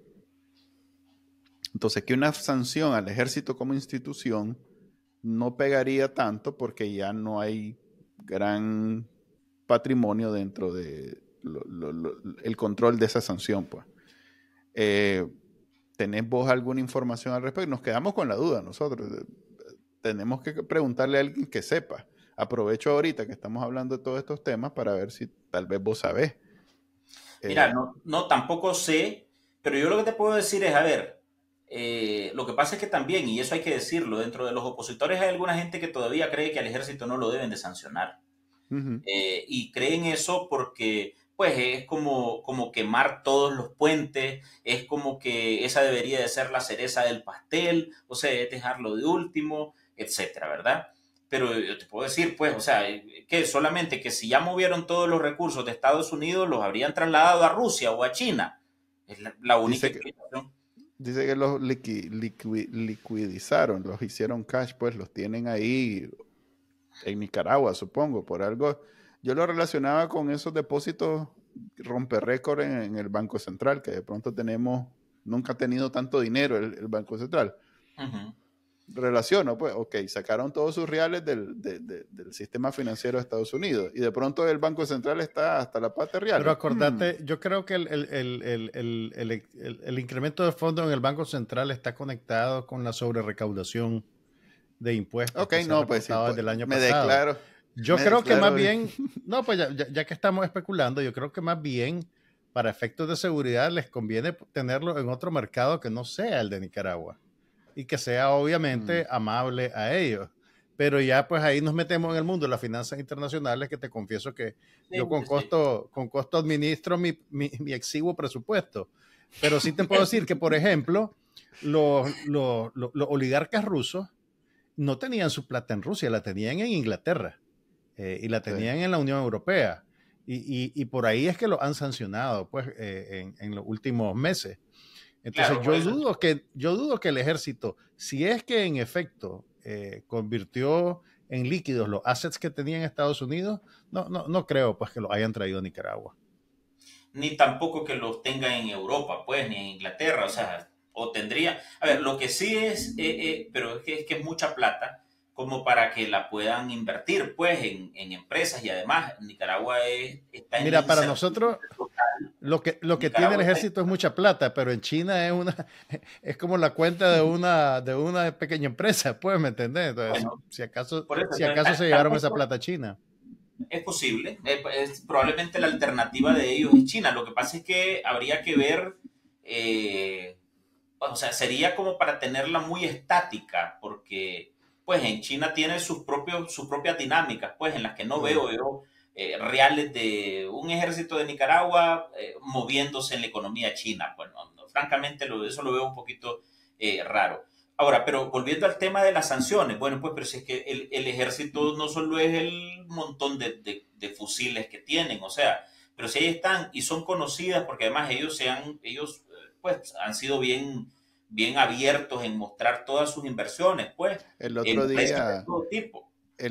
Entonces, que una sanción al ejército como institución no pegaría tanto porque ya no hay gran patrimonio dentro de el control de esa sanción, pues. ¿Tenés vos alguna información al respecto? Nos quedamos con la duda nosotros. Tenemos que preguntarle a alguien que sepa. Aprovecho ahorita que estamos hablando de todos estos temas para ver si tal vez vos sabés.
Mira, no, tampoco sé, pero yo lo que te puedo decir es, a ver, lo que pasa es que también, y eso hay que decirlo, dentro de los opositores hay alguna gente que todavía cree que al ejército no lo deben de sancionar. Y creen eso porque pues es como quemar todos los puentes, es como que esa debería de ser la cereza del pastel, o sea, es dejarlo de último, etcétera, ¿verdad? Pero yo te puedo decir, pues, o sea, que solamente que si ya movieron todos los recursos de Estados Unidos, los habrían trasladado a Rusia o a China. Es la única explicación.
Dice que los liquidizaron, los hicieron cash, pues los tienen ahí en Nicaragua, supongo, por algo. Yo lo relacionaba con esos depósitos romper récord en el Banco Central, que de pronto nunca ha tenido tanto dinero el Banco Central. Relaciono, pues, ok, sacaron todos sus reales del sistema financiero de Estados Unidos y de pronto el Banco Central está hasta la pata real.
Pero acordate, yo creo que el incremento de fondos en el Banco Central está conectado con la sobrerecaudación de impuestos.
Ok, no, pues sí,
del año
me
pasado.
declaro.
Yo creo que más bien, no, pues ya que estamos especulando, yo creo que más bien para efectos de seguridad les conviene tenerlo en otro mercado que no sea el de Nicaragua y que sea obviamente amable a ellos. Pero ya pues ahí nos metemos en el mundo de las finanzas internacionales, que te confieso que yo con costo administro mi exiguo presupuesto. Pero sí te puedo decir que, por ejemplo, los oligarcas rusos no tenían su plata en Rusia, la tenían en Inglaterra. Y la tenían en la Unión Europea. Y por ahí es que lo han sancionado pues, en los últimos meses. Entonces claro, yo dudo que el ejército, si es que en efecto convirtió en líquidos los assets que tenía en Estados Unidos, no creo pues que los hayan traído a Nicaragua.
Ni tampoco que los tenga en Europa, pues, ni en Inglaterra. O sea, o tendría... A ver, lo que sí es, pero es que es mucha plata, como para que la puedan invertir pues en empresas, y además Nicaragua está en...
Mira, para nosotros lo que tiene el ejército es mucha plata, pero en China es como la cuenta de una pequeña empresa, pues, ¿me entendés? Entonces, bueno, si acaso se llevaron esa plata a China.
Es posible, es probablemente la alternativa de ellos es China. Lo que pasa es que habría que ver, o sea, sería como para tenerla muy estática, porque pues en China tiene sus propias dinámicas, pues en las que no veo yo reales de un ejército de Nicaragua moviéndose en la economía china. Pues francamente eso lo veo un poquito raro. Ahora, pero volviendo al tema de las sanciones, bueno, pues pero si es que el ejército no solo es el montón de fusiles que tienen, o sea, pero si ahí están y son conocidas, porque además ellos pues han sido bien abiertos en mostrar todas sus inversiones, pues.
El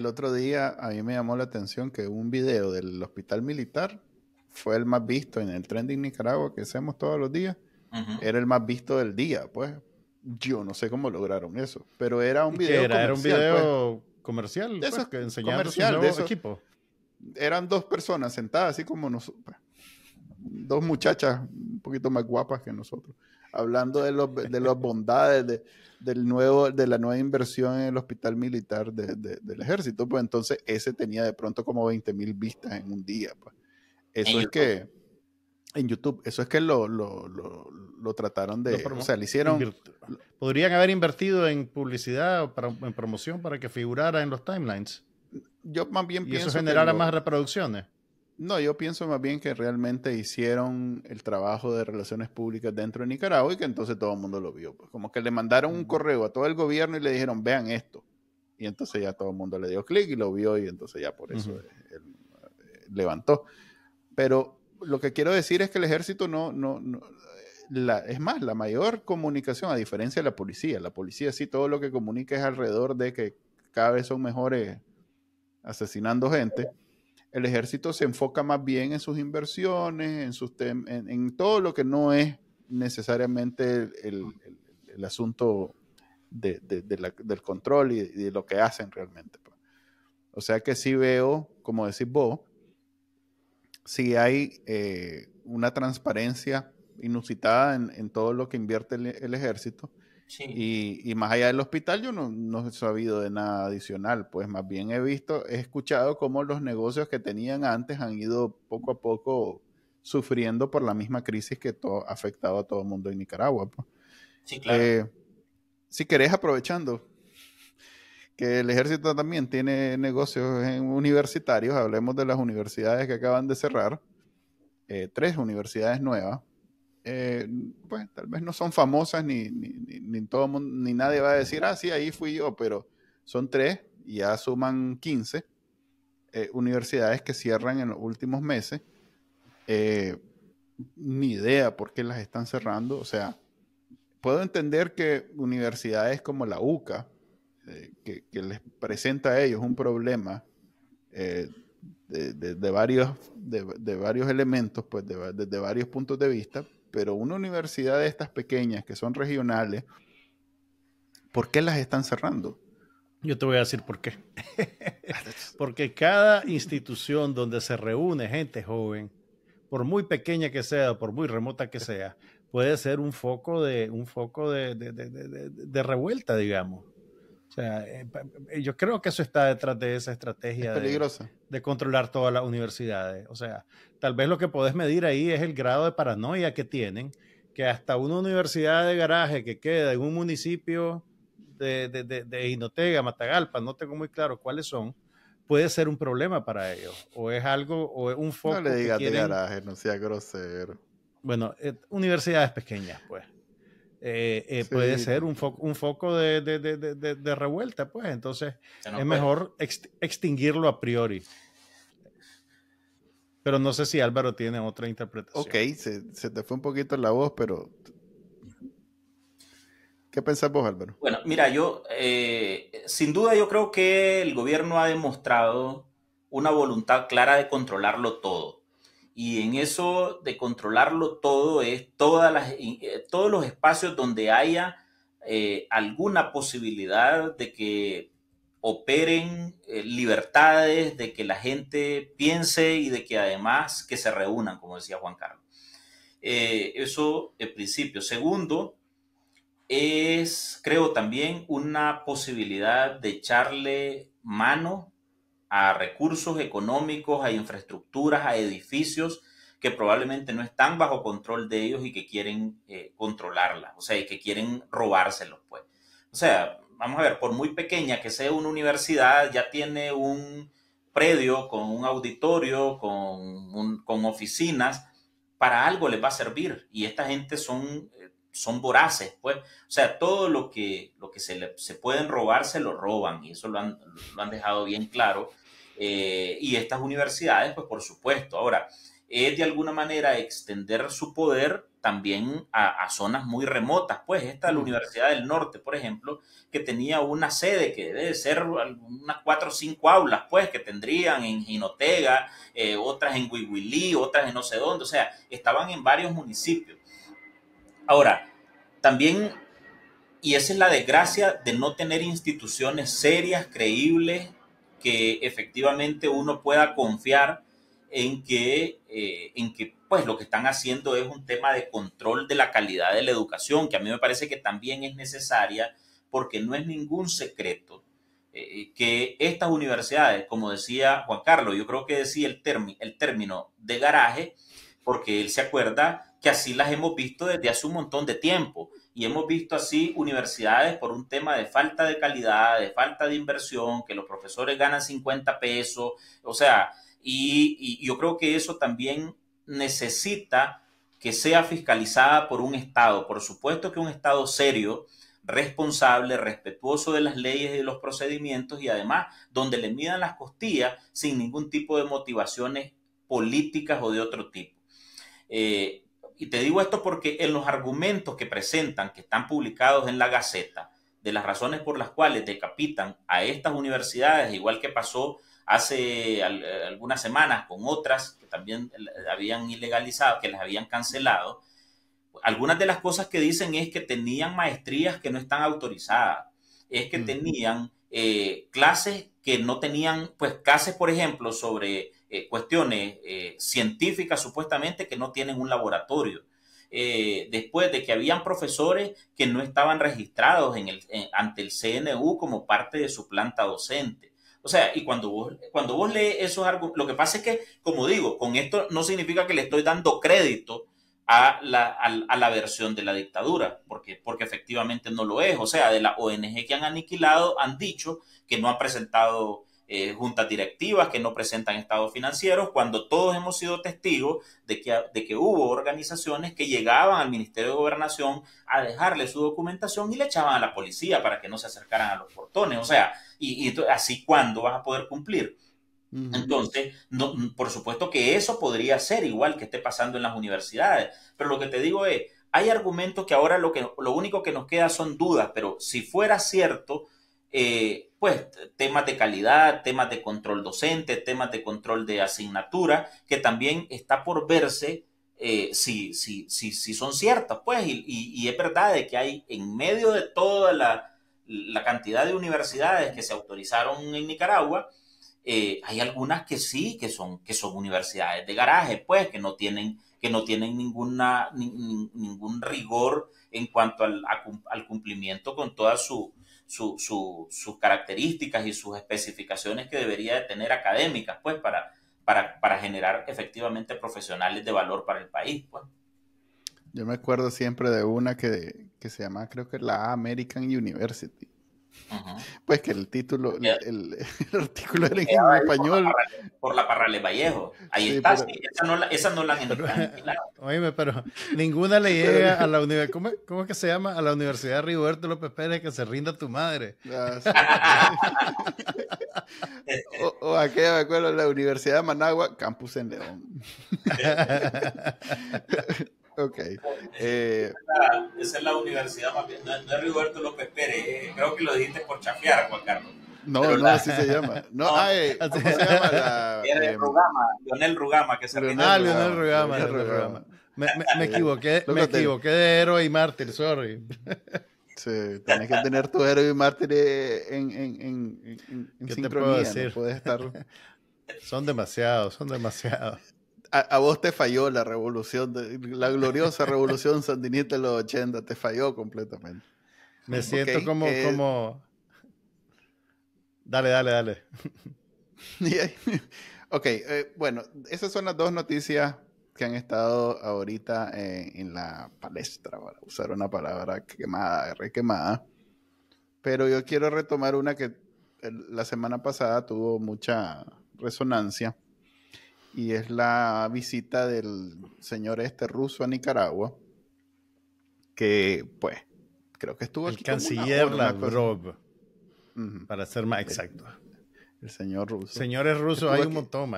otro día a mí me llamó la atención que un video del hospital militar fue el más visto en el Trending Nicaragua que hacemos todos los días. Era el más visto del día, pues. Yo no sé cómo lograron eso, pero era un video
comercial. Era un video pues, comercial, pues, que enseñando su nuevo equipo.
Eran dos personas sentadas, así como nosotros. Dos muchachas un poquito más guapas que nosotros, hablando de las bondades de la nueva inversión en el hospital militar del ejército. Pues entonces ese tenía de pronto como 20,000 vistas en un día. Pues. Eso es que en YouTube, eso es que lo trataron de... O sea, le hicieron...
¿Podrían haber invertido en publicidad o en promoción para que figurara en los timelines?
Yo más bien pienso...
¿Y eso generara más reproducciones?
No, yo pienso más bien que realmente hicieron el trabajo de relaciones públicas dentro de Nicaragua y que entonces todo el mundo lo vio. Pues como que le mandaron un correo a todo el gobierno y le dijeron, vean esto. Y entonces ya todo el mundo le dio clic y lo vio y entonces ya por eso él levantó. Pero lo que quiero decir es que el ejército es más, la mayor comunicación, a diferencia de la policía sí todo lo que comunica es alrededor de que cada vez son mejores asesinando gente, el ejército se enfoca más bien en sus inversiones, en todo lo que no es necesariamente el asunto del control y de lo que hacen realmente. O sea que sí veo, como decís vos, sí hay una transparencia inusitada en todo lo que invierte el ejército. Sí. Y más allá del hospital yo no he sabido de nada adicional, pues más bien he escuchado cómo los negocios que tenían antes han ido poco a poco sufriendo por la misma crisis que ha afectado a todo el mundo en Nicaragua. Pues.
Sí, claro.
Si querés, aprovechando que el ejército también tiene negocios universitarios, hablemos de las universidades que acaban de cerrar, 3 universidades nuevas. Pues tal vez no son famosas ni todo mundo, ni nadie va a decir, sí, ahí fui yo, pero son 3 y ya suman 15 universidades que cierran en los últimos meses. Ni idea por qué las están cerrando. O sea, puedo entender que universidades como la UCA, que les presenta a ellos un problema de varios elementos, pues desde varios puntos de vista, pero una universidad de estas pequeñas que son regionales, ¿por qué las están cerrando?
Yo te voy a decir por qué. Porque cada institución donde se reúne gente joven, por muy pequeña que sea, por muy remota que sea, puede ser un foco de revuelta, digamos. O sea, yo creo que eso está detrás de esa estrategia de controlar todas las universidades. O sea, tal vez lo que podés medir ahí es el grado de paranoia que tienen, que hasta una universidad de garaje que queda en un municipio de Jinotega, Matagalpa, no tengo muy claro cuáles son, puede ser un problema para ellos. O es algo, o es un foco.
No le digas de garaje, no sea grosero.
Bueno, universidades pequeñas, pues. Sí. Puede ser un foco de revuelta, pues. Entonces es mejor extinguirlo a priori. Pero no sé si Álvaro tiene otra interpretación.
Ok, se te fue un poquito la voz, pero ¿qué pensás vos, Álvaro?
Bueno, mira, yo sin duda yo creo que el gobierno ha demostrado una voluntad clara de controlarlo todo. Y en eso de controlarlo todo es todos los espacios donde haya alguna posibilidad de que operen libertades, de que la gente piense y de que además que se reúnan, como decía Juan Carlos. Eso en principio. Segundo, creo también una posibilidad de echarle mano a recursos económicos, a infraestructuras, a edificios que probablemente no están bajo control de ellos y que quieren controlarla, o sea, y que quieren robárselos, pues. O sea, vamos a ver, por muy pequeña que sea una universidad, ya tiene un predio con un auditorio, con oficinas, para algo les va a servir. Y esta gente son voraces, pues. O sea, todo lo que se pueden robar, se lo roban, y eso lo han dejado bien claro. Y estas universidades, pues por supuesto. Ahora, es de alguna manera extender su poder también a zonas muy remotas. Pues esta, la Universidad del Norte, por ejemplo, que tenía una sede que debe ser unas 4 o 5 aulas, pues, que tendrían en Jinotega, otras en Huihuilí, otras en no sé dónde. O sea, estaban en varios municipios. Ahora, también, y esa es la desgracia de no tener instituciones serias, creíbles, que efectivamente uno pueda confiar en que pues lo que están haciendo es un tema de control de la calidad de la educación, que a mí me parece que también es necesaria, porque no es ningún secreto que estas universidades, como decía Juan Carlos, yo creo que decía el término de garaje, porque él se acuerda que así las hemos visto desde hace un montón de tiempo. Y hemos visto así universidades por un tema de falta de calidad, de falta de inversión, que los profesores ganan 50 pesos. O sea, y yo creo que eso también necesita que sea fiscalizada por un Estado. Por supuesto que un Estado serio, responsable, respetuoso de las leyes y de los procedimientos, y además donde le midan las costillas sin ningún tipo de motivaciones políticas o de otro tipo. Y te digo esto porque en los argumentos que presentan, que están publicados en la Gaceta, de las razones por las cuales decapitan a estas universidades, igual que pasó hace algunas semanas con otras que también habían ilegalizado, que las habían cancelado, algunas de las cosas que dicen es que tenían maestrías que no están autorizadas, es que tenían clases que no tenían, pues clases, por ejemplo, sobre cuestiones científicas supuestamente que no tienen un laboratorio. Después de que habían profesores que no estaban registrados ante el CNU como parte de su planta docente. O sea, y cuando vos lees esos argumentos, lo que pasa es que, como digo, con esto no significa que le estoy dando crédito a la versión de la dictadura, porque efectivamente no lo es. O sea, de la ONG que han aniquilado, han dicho que no han presentado juntas directivas, que no presentan estados financieros, cuando todos hemos sido testigos de que hubo organizaciones que llegaban al Ministerio de Gobernación a dejarle su documentación y le echaban a la policía para que no se acercaran a los portones. O sea, y así, ¿cuándo vas a poder cumplir? Entonces, no, por supuesto que eso podría ser igual que esté pasando en las universidades, pero lo que te digo es, hay argumentos que ahora lo único que nos queda son dudas, pero si fuera cierto, pues temas de calidad, temas de control docente, temas de control de asignatura, que también está por verse si son ciertas, pues, y es verdad de que hay en medio de toda la cantidad de universidades que se autorizaron en Nicaragua, hay algunas que sí, que son universidades de garaje, pues, que no tienen ningún rigor en cuanto al cumplimiento con todas sus características y sus especificaciones que debería de tener académicas, pues, para generar efectivamente profesionales de valor para el país, pues.
Yo me acuerdo siempre de una que se llama, creo que la American University. Pues que el título, el artículo era en español.
Por la Parrales Vallejo. Ahí sí, está, pero, sí, esa no la han aniquilado.
Oíme, pero ninguna le llega a la universidad. ¿Cómo es que se llama? A la Universidad Rigoberto López Pérez, que se rinda tu madre.
Sí. o aquella, me acuerdo, la Universidad de Managua, campus en León. Ok.
Esa es la universidad más bien. No es Rigoberto López Pérez. Creo que lo dijiste por chafiar, Juan Carlos.
No, así se llama. ¿Cómo se llama?
Leonel Rugama, que se rindió.
Leonel Rugama. Me equivoqué de héroe y mártir, sorry.
Sí, tienes que tener tu héroe y mártir en sincronía. No puedes estar...
Son demasiados.
A vos te falló la revolución, la gloriosa revolución sandinista de los 80, te falló completamente.
Me siento como... Dale.
Ok, bueno, esas son las dos noticias que han estado ahorita en la palestra, para usar una palabra requemada. Pero yo quiero retomar una que la semana pasada tuvo mucha resonancia. Y es la visita del señor ruso a Nicaragua, que, pues, creo que estuvo
el
aquí.
El canciller Lavrov, para ser más exacto.
El señor ruso.
Señores rusos hay un montón,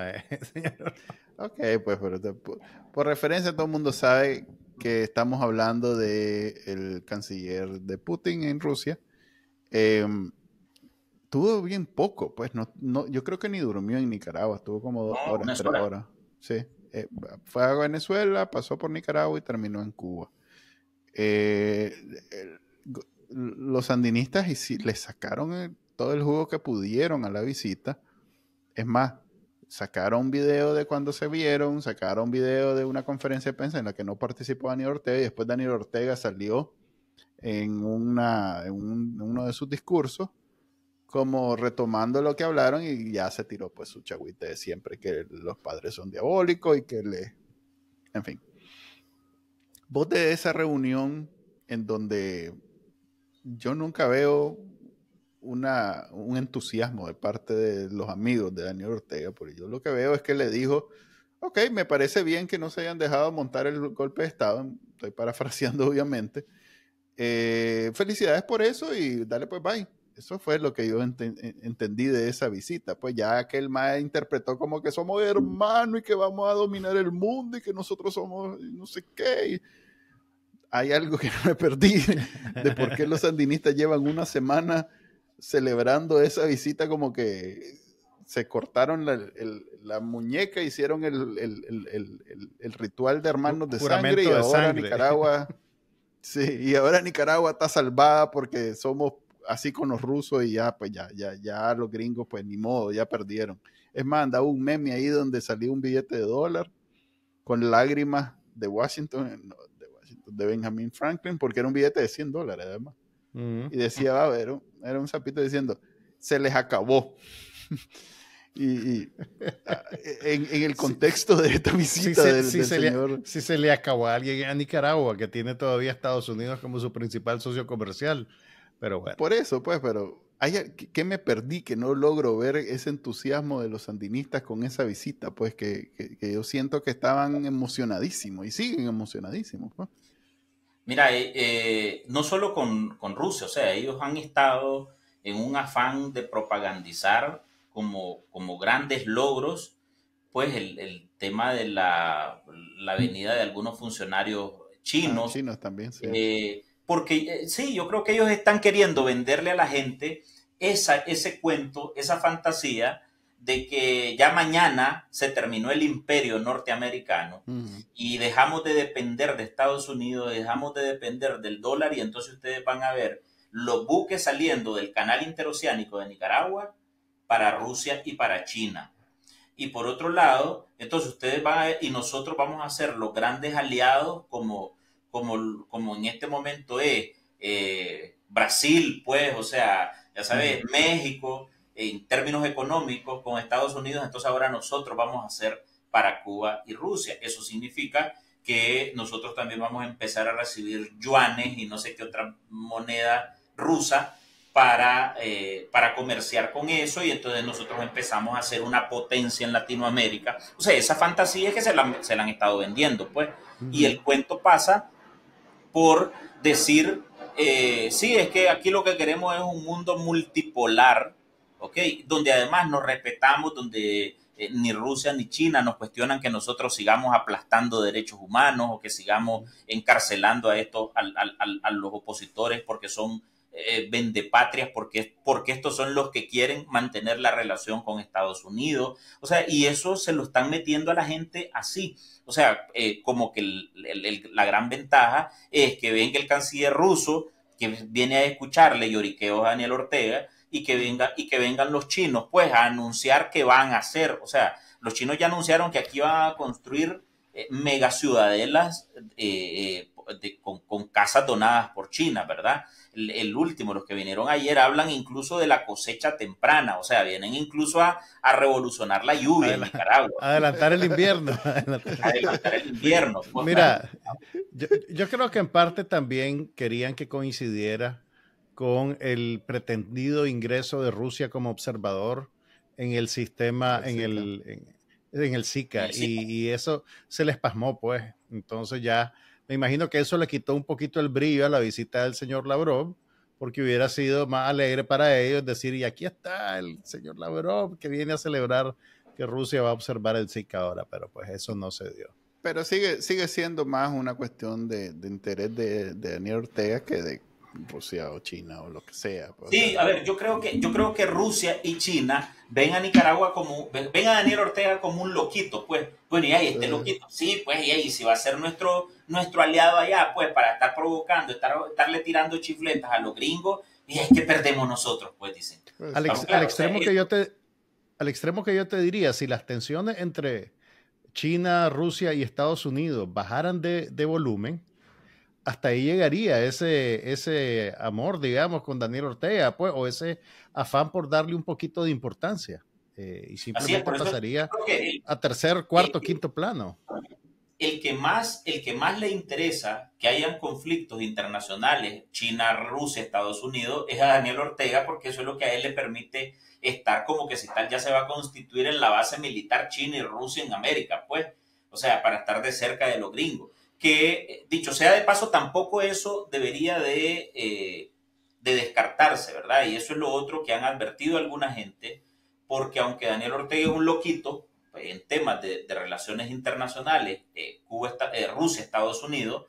Ok, pues, pero por referencia todo el mundo sabe que estamos hablando del canciller de Putin en Rusia. Tuvo bien poco, pues no, yo creo que ni durmió en Nicaragua, estuvo como 2 horas, 3 horas. Sí, fue a Venezuela, pasó por Nicaragua y terminó en Cuba. Los sandinistas le sacaron todo el jugo que pudieron a la visita. Es más, sacaron video de cuando se vieron, sacaron video de una conferencia de prensa en la que no participó Daniel Ortega, y después Daniel Ortega salió en uno de sus discursos como retomando lo que hablaron, y ya se tiró pues su chagüite de siempre, que los padres son diabólicos y que en fin. Vos de esa reunión en donde yo nunca veo un entusiasmo de parte de los amigos de Daniel Ortega, porque yo lo que veo es que le dijo, ok, me parece bien que no se hayan dejado montar el golpe de Estado, estoy parafraseando obviamente, felicidades por eso y dale pues bye. Eso fue lo que yo entendí de esa visita. Pues ya que el mae interpretó como que somos hermanos y que vamos a dominar el mundo y que nosotros somos no sé qué. hay algo que no me perdí de por qué los sandinistas llevan una semana celebrando esa visita, como que se cortaron la muñeca, hicieron el ritual de hermanos de sangre, y ahora Nicaragua, sí, y ahora Nicaragua está salvada porque somos así con los rusos y ya, pues ya los gringos, pues ni modo, ya perdieron. Es más, andaba un meme ahí donde salió un billete de $1 con lágrimas de Washington, de Benjamin Franklin, porque era un billete de $100 además. Y decía, era un sapito diciendo, se les acabó. y en el contexto de esta visita del señor...
Si se le acabó a alguien a Nicaragua, que tiene todavía Estados Unidos como su principal socio comercial. Pero bueno.
Por eso, pues, pero ¿qué me perdí? Que no logro ver ese entusiasmo de los sandinistas con esa visita, pues, que yo siento que estaban emocionadísimos y siguen emocionadísimos, pues.
Mira, no solo con Rusia, o sea, ellos han estado en un afán de propagandizar como grandes logros, pues, el tema de la venida de algunos funcionarios chinos.
Chinos también, sí.
Porque sí, yo creo que ellos están queriendo venderle a la gente ese cuento, esa fantasía de que ya mañana se terminó el imperio norteamericano y dejamos de depender de Estados Unidos, dejamos de depender del dólar, y entonces ustedes van a ver los buques saliendo del canal interoceánico de Nicaragua para Rusia y para China. Y por otro lado, entonces ustedes van a ver, y nosotros vamos a ser los grandes aliados como en este momento es Brasil, pues, o sea, ya sabes, México, en términos económicos con Estados Unidos, entonces ahora nosotros vamos a hacer para Cuba y Rusia. Eso significa que nosotros también vamos a empezar a recibir yuanes y no sé qué otra moneda rusa para comerciar con eso, y entonces nosotros empezamos a ser una potencia en Latinoamérica. O sea, esa fantasía es que se la han estado vendiendo, pues. Y el cuento pasa por decir, sí, es que aquí lo que queremos es un mundo multipolar, ¿ok? Donde además nos respetamos, donde ni Rusia ni China nos cuestionan que nosotros sigamos aplastando derechos humanos o que sigamos encarcelando a los opositores porque son vendepatrias, porque estos son los que quieren mantener la relación con Estados Unidos. O sea, y eso se lo están metiendo a la gente así. O sea, como que la gran ventaja es que venga el canciller ruso, que viene a escucharle lloriqueos a Daniel Ortega, y que vengan los chinos, pues, a anunciar que van a hacer. O sea, los chinos ya anunciaron que aquí van a construir megaciudadelas con casas donadas por China, ¿verdad? El último, los que vinieron ayer, hablan incluso de la cosecha temprana, o sea, vienen incluso a revolucionar la lluvia en Nicaragua.
Adelantar el invierno.
Adelantar el invierno. Pues,
mira, yo creo que en parte también querían que coincidiera con el pretendido ingreso de Rusia como observador en el sistema, en el SICA, y eso se les pasmó, pues. Entonces ya me imagino que eso le quitó un poquito el brillo a la visita del señor Lavrov, porque hubiera sido más alegre para ellos decir, y aquí está el señor Lavrov que viene a celebrar que Rusia va a observar el SICA ahora, pero pues eso no se dio.
Pero sigue siendo más una cuestión de interés de Daniel Ortega que de Rusia o China o lo que sea. Pues.
Sí, a ver, yo creo que Rusia y China ven a Nicaragua ven a Daniel Ortega como un loquito, pues. Bueno, y ahí este loquito, sí, pues, y ahí si va a ser nuestro aliado allá, pues, para estar provocando, estarle tirando chifletas a los gringos, y es que perdemos nosotros, pues, dicen.
Al extremo que yo te diría, si las tensiones entre China, Rusia y Estados Unidos bajaran de volumen, hasta ahí llegaría ese amor, digamos, con Daniel Ortega, pues, o ese afán por darle un poquito de importancia. Y simplemente pasaría a tercer, cuarto, quinto plano.
El que más le interesa que hayan conflictos internacionales, China, Rusia, Estados Unidos, es a Daniel Ortega, porque eso es lo que a él le permite estar como que si tal ya se va a constituir en la base militar China y Rusia en América, pues. O sea, para estar de cerca de los gringos. Que, dicho sea de paso, tampoco eso debería de descartarse, ¿verdad? Y eso es lo otro que han advertido alguna gente, porque aunque Daniel Ortega es un loquito, pues, en temas de relaciones internacionales, Rusia, Estados Unidos,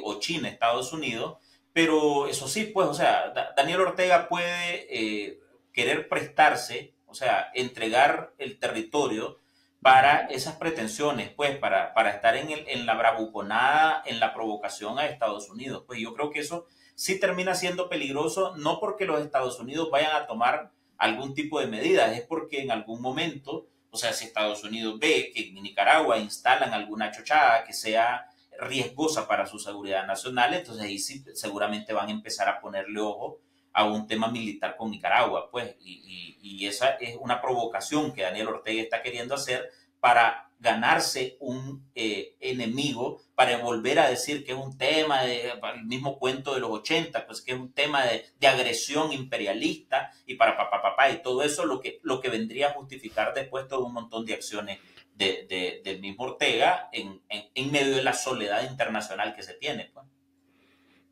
o China, Estados Unidos, pero eso sí, pues, o sea, Daniel Ortega puede querer prestarse, o sea, entregar el territorio para esas pretensiones, pues, para estar en la bravuconada, en la provocación a Estados Unidos. Pues yo creo que eso sí termina siendo peligroso, no porque los Estados Unidos vayan a tomar algún tipo de medidas, es porque en algún momento, o sea, si Estados Unidos ve que en Nicaragua instalan alguna chochada que sea riesgosa para su seguridad nacional, entonces ahí sí seguramente van a empezar a ponerle ojo a un tema militar con Nicaragua, pues, y esa es una provocación que Daniel Ortega está queriendo hacer para ganarse un enemigo, para volver a decir que es un tema, el mismo cuento de los 80, pues que es un tema de agresión imperialista y y todo eso lo que vendría a justificar después todo un montón de acciones del mismo Ortega en medio de la soledad internacional que se tiene. Pues.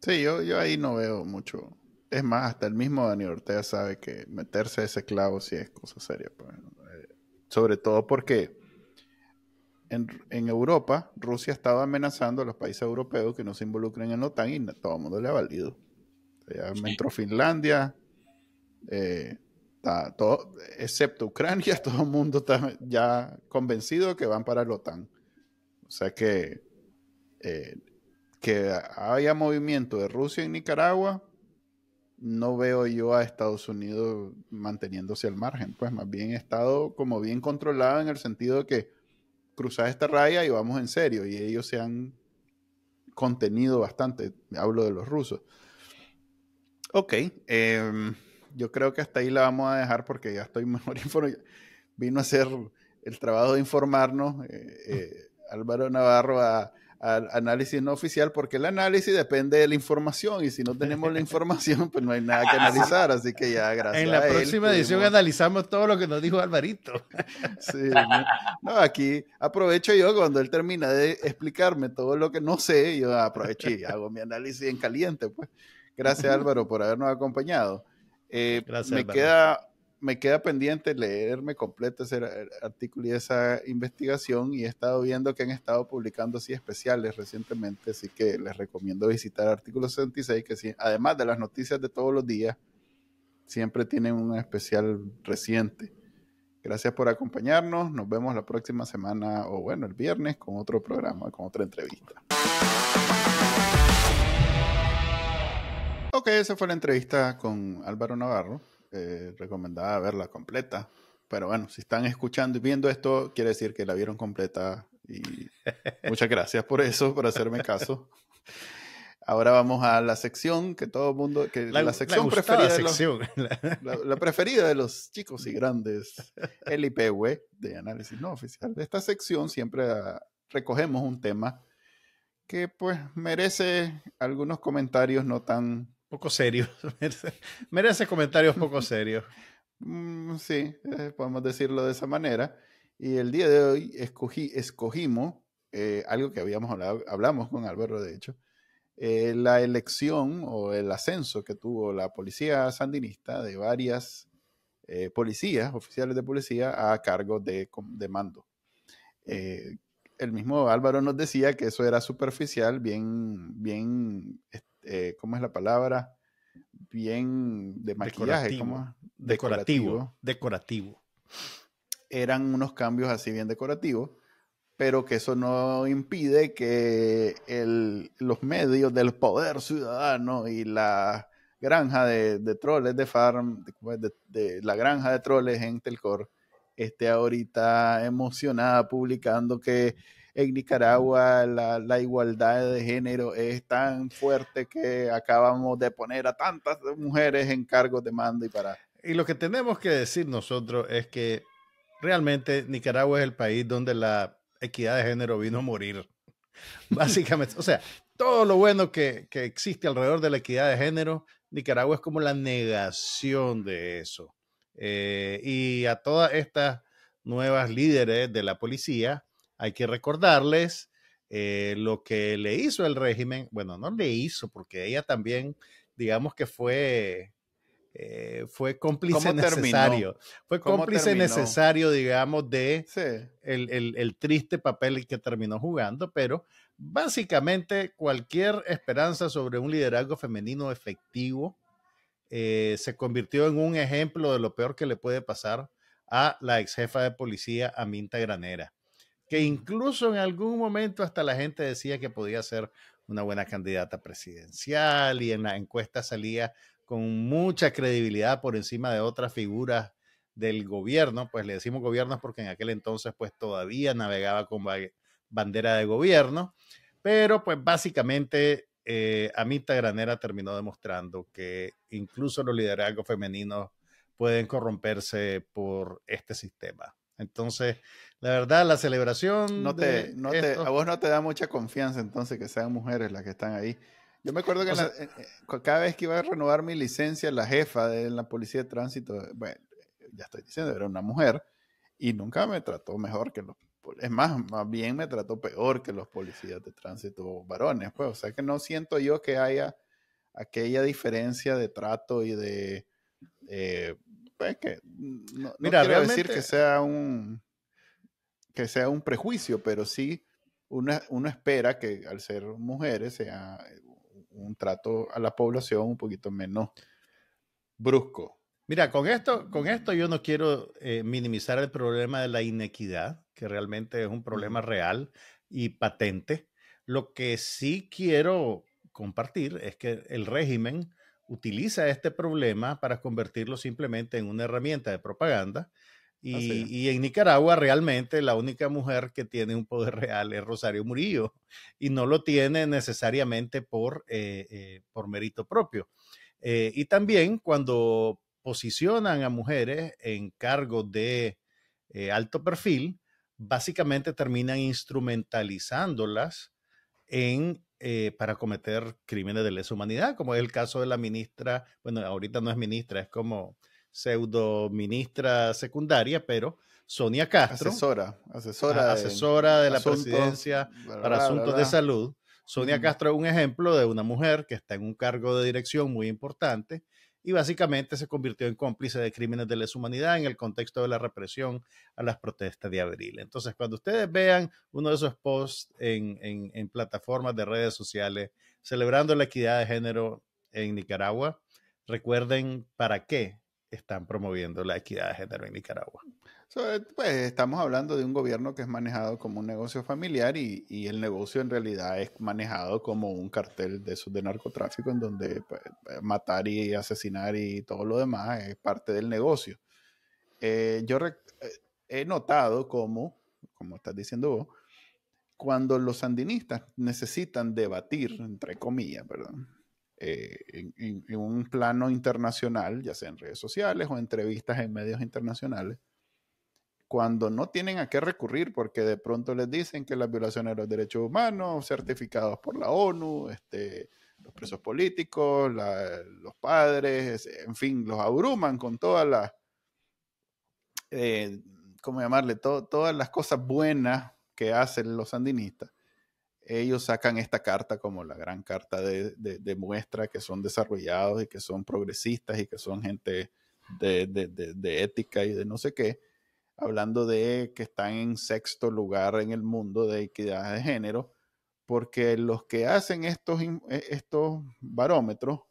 Sí, yo ahí no veo mucho. Es más, hasta el mismo Daniel Ortega sabe que meterse a ese clavo sí es cosa seria. Pues. Sobre todo porque en Europa, Rusia estaba amenazando a los países europeos que no se involucren en la OTAN y todo el mundo le ha valido. Ya sí. Entró Finlandia, todo, excepto Ucrania, todo el mundo está ya convencido que van para la OTAN. O sea que haya movimiento de Rusia en Nicaragua, no veo yo a Estados Unidos manteniéndose al margen. Pues más bien estado como bien controlado en el sentido de que cruzar esta raya y vamos en serio. Y ellos se han contenido bastante. Hablo de los rusos. Ok. Yo creo que hasta ahí la vamos a dejar porque ya estoy mejor informado. Vino a hacer el trabajo de informarnos Álvaro Navarro al análisis no oficial, porque el análisis depende de la información y si no tenemos la información pues no hay nada que analizar, así que ya gracias
en la próxima edición analizamos todo lo que nos dijo Alvarito.
Sí, no, aquí aprovecho yo cuando él termina de explicarme todo lo que no sé, yo aprovecho y hago mi análisis en caliente, pues. Gracias Álvaro por habernos acompañado.
Gracias,
me queda pendiente leerme completo ese artículo y esa investigación y he estado viendo que han estado publicando así especiales recientemente, así que les recomiendo visitar Artículo 66, que sí, además de las noticias de todos los días, siempre tienen un especial reciente. Gracias por acompañarnos, nos vemos la próxima semana o bueno, el viernes con otro programa, con otra entrevista. Ok, esa fue la entrevista con Álvaro Navarro. Recomendaba verla completa, pero bueno, si están escuchando y viendo esto, quiere decir que la vieron completa y muchas gracias por eso, por hacerme caso. Ahora vamos a la sección que todo el mundo, que la sección preferida la preferida de los chicos y grandes, el IPW de análisis no oficial. De esta sección siempre recogemos un tema que pues merece algunos comentarios no tan
poco serios. Merece comentarios poco serios.
Sí, podemos decirlo de esa manera. Y el día de hoy escogimos algo que hablamos con Álvaro, de hecho, la elección o el ascenso que tuvo la policía sandinista de varias policías, oficiales de policía, a cargo de mando. El mismo Álvaro nos decía que eso era superficial, bien, ¿cómo es la palabra? Bien de maquillaje.
Decorativo.
Eran unos cambios así bien decorativos, pero que eso no impide que los medios del poder ciudadano y la granja de troles de Farm, de la granja de troles en Telcor, esté ahorita emocionada publicando que en Nicaragua la igualdad de género es tan fuerte que acabamos de poner a tantas mujeres en cargos de mando
y lo que tenemos que decir nosotros es que realmente Nicaragua es el país donde la equidad de género vino a morir. Básicamente, o sea, todo lo bueno que existe alrededor de la equidad de género, Nicaragua es como la negación de eso. Y a todas estas nuevas líderes de la policía, hay que recordarles lo que le hizo el régimen. Bueno, no le hizo, porque ella también, digamos que fue fue cómplice necesario. Fue cómplice necesario, digamos, de el triste papel que terminó jugando, pero básicamente cualquier esperanza sobre un liderazgo femenino efectivo se convirtió en un ejemplo de lo peor que le puede pasar a la ex jefa de policía, Aminta Granera, que incluso en algún momento hasta la gente decía que podía ser una buena candidata presidencial y en la encuesta salía con mucha credibilidad por encima de otras figuras del gobierno. Pues le decimos gobiernos porque en aquel entonces pues todavía navegaba con bandera de gobierno, pero pues básicamente Aminta Granera terminó demostrando que incluso los liderazgos femeninos pueden corromperse por este sistema. Entonces, la verdad, la celebración
a vos no te da mucha confianza entonces que sean mujeres las que están ahí. Yo me acuerdo que cada vez que iba a renovar mi licencia, la jefa de la policía de tránsito, bueno, ya estoy diciendo, era una mujer y nunca me trató mejor que es más bien me trató peor que los policías de tránsito varones, pues. O sea que no siento yo que haya aquella diferencia de trato y de... pues que no quiero decir que sea un prejuicio, pero sí uno espera que al ser mujeres sea un trato a la población un poquito menos brusco.
Mira, con esto yo no quiero minimizar el problema de la inequidad, que realmente es un problema real y patente. Lo que sí quiero compartir es que el régimen utiliza este problema para convertirlo simplemente en una herramienta de propaganda. Y en Nicaragua realmente la única mujer que tiene un poder real es Rosario Murillo y no lo tiene necesariamente por mérito propio. Y también cuando posicionan a mujeres en cargos de alto perfil, básicamente terminan instrumentalizándolas para cometer crímenes de lesa humanidad, como es el caso de la ministra, bueno, ahorita no es ministra, es como pseudo ministra secundaria, pero Sonia Castro, asesora de la presidencia para asuntos de salud. Sonia Castro es un ejemplo de una mujer que está en un cargo de dirección muy importante y básicamente se convirtió en cómplice de crímenes de lesa humanidad en el contexto de la represión a las protestas de abril. Entonces, cuando ustedes vean uno de esos posts en plataformas de redes sociales celebrando la equidad de género en Nicaragua, recuerden para qué están promoviendo la equidad de género en Nicaragua.
Pues estamos hablando de un gobierno que es manejado como un negocio familiar y el negocio en realidad es manejado como un cartel de esos de narcotráfico en donde pues, matar y asesinar y todo lo demás es parte del negocio. Yo he notado como estás diciendo vos, cuando los sandinistas necesitan debatir, entre comillas, perdón, en un plano internacional, ya sea en redes sociales o entrevistas en medios internacionales, cuando no tienen a qué recurrir porque de pronto les dicen que las violaciones de los derechos humanos certificados por la ONU, los presos políticos, los padres, en fin, los abruman con todas las, ¿cómo llamarle? Todas las cosas buenas que hacen los sandinistas. Ellos sacan esta carta como la gran carta de muestra que son desarrollados y que son progresistas y que son gente de ética y de no sé qué, hablando de que están en 6º lugar en el mundo de equidad de género, porque los que hacen estos barómetros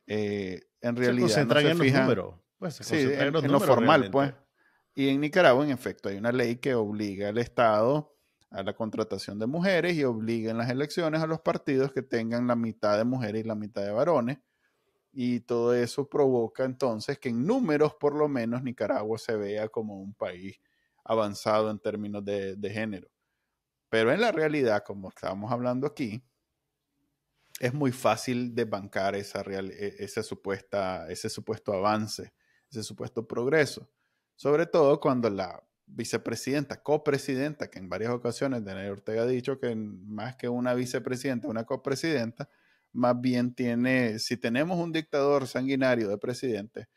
en realidad
se concentran en los números.
Pues se concentran en lo formal, realmente. Pues. Y en Nicaragua, en efecto, hay una ley que obliga al Estado a la contratación de mujeres y obliga en las elecciones a los partidos que tengan la mitad de mujeres y la mitad de varones. Y todo eso provoca entonces que en números, por lo menos, Nicaragua se vea como un país avanzado en términos de género. Pero en la realidad, como estábamos hablando aquí, es muy fácil desbancar ese supuesto avance, ese supuesto progreso. Sobre todo cuando la vicepresidenta, copresidenta, que en varias ocasiones Daniel Ortega ha dicho que más que una vicepresidenta, una copresidenta, más bien si tenemos un dictador sanguinario de presidente,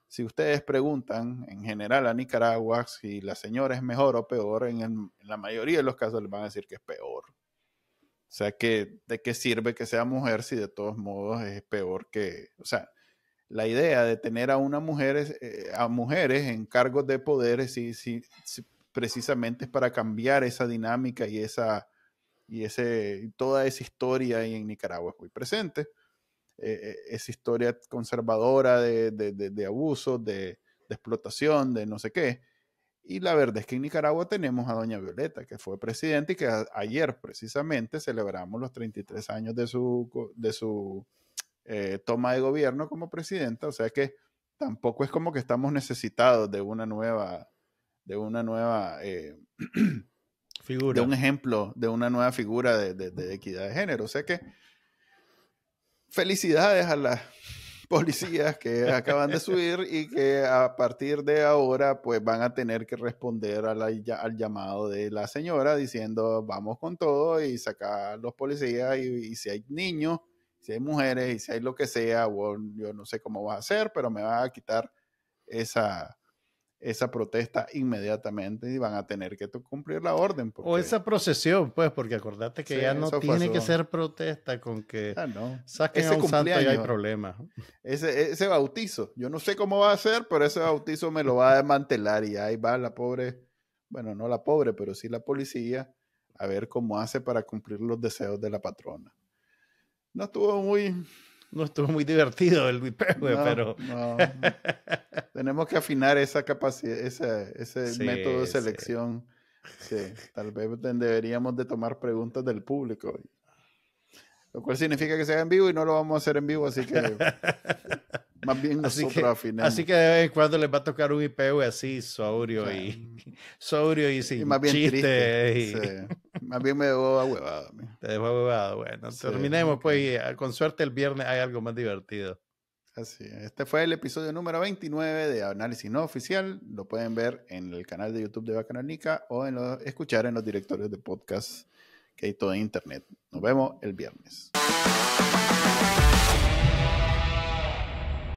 si ustedes preguntan en general a Nicaragua si la señora es mejor o peor, en la mayoría de los casos les van a decir que es peor. O sea, ¿de qué sirve que sea mujer si de todos modos es peor que... O sea, la idea de tener a mujeres en cargos de poder sí, precisamente es para cambiar esa dinámica y toda esa historia en Nicaragua es muy presente. Esa historia conservadora de abusos, de explotación, de no sé qué. Y la verdad es que en Nicaragua tenemos a doña Violeta, que fue presidenta y que ayer precisamente celebramos los 33 años de su toma de gobierno como presidenta. O sea que tampoco es como que estamos necesitados de una nueva figura, de un ejemplo, de una nueva figura de equidad de género. O sea que felicidades a las policías que acaban de subir y que a partir de ahora pues van a tener que responder al llamado de la señora diciendo vamos con todo y sacar a los policías y si hay niños, si hay mujeres y si hay lo que sea, yo no sé cómo vas a hacer, pero me vas a quitar esa protesta inmediatamente y van a tener que cumplir la orden.
O esa procesión, pues, porque acordate que ya no tiene que ser protesta con que saquen a un santo y hay problema.
Ese bautizo, yo no sé cómo va a ser, pero ese bautizo me lo va a desmantelar y ahí va la pobre, bueno, no la pobre, pero sí la policía, a ver cómo hace para cumplir los deseos de la patrona. No estuvo muy
divertido el Wipehue, pero...
No. Tenemos que afinar esa capacidad, ese método de selección. Sí. Tal vez deberíamos de tomar preguntas del público. Lo cual significa que sea en vivo y no lo vamos a hacer en vivo, así que más bien nosotros afinemos.
Así que de vez en cuando les va a tocar un IPV así, sobrio y sin
más bien
chiste.
Sí. Más bien me dejó ahuevado.
Te dejó ahuevado. Bueno, terminemos pues y con suerte el viernes hay algo más divertido.
Así, este fue el episodio número 29 de Análisis No Oficial. Lo pueden ver en el canal de YouTube de Bacanalnica o escuchar en los directorios de podcast que hay todo en internet. Nos vemos el viernes.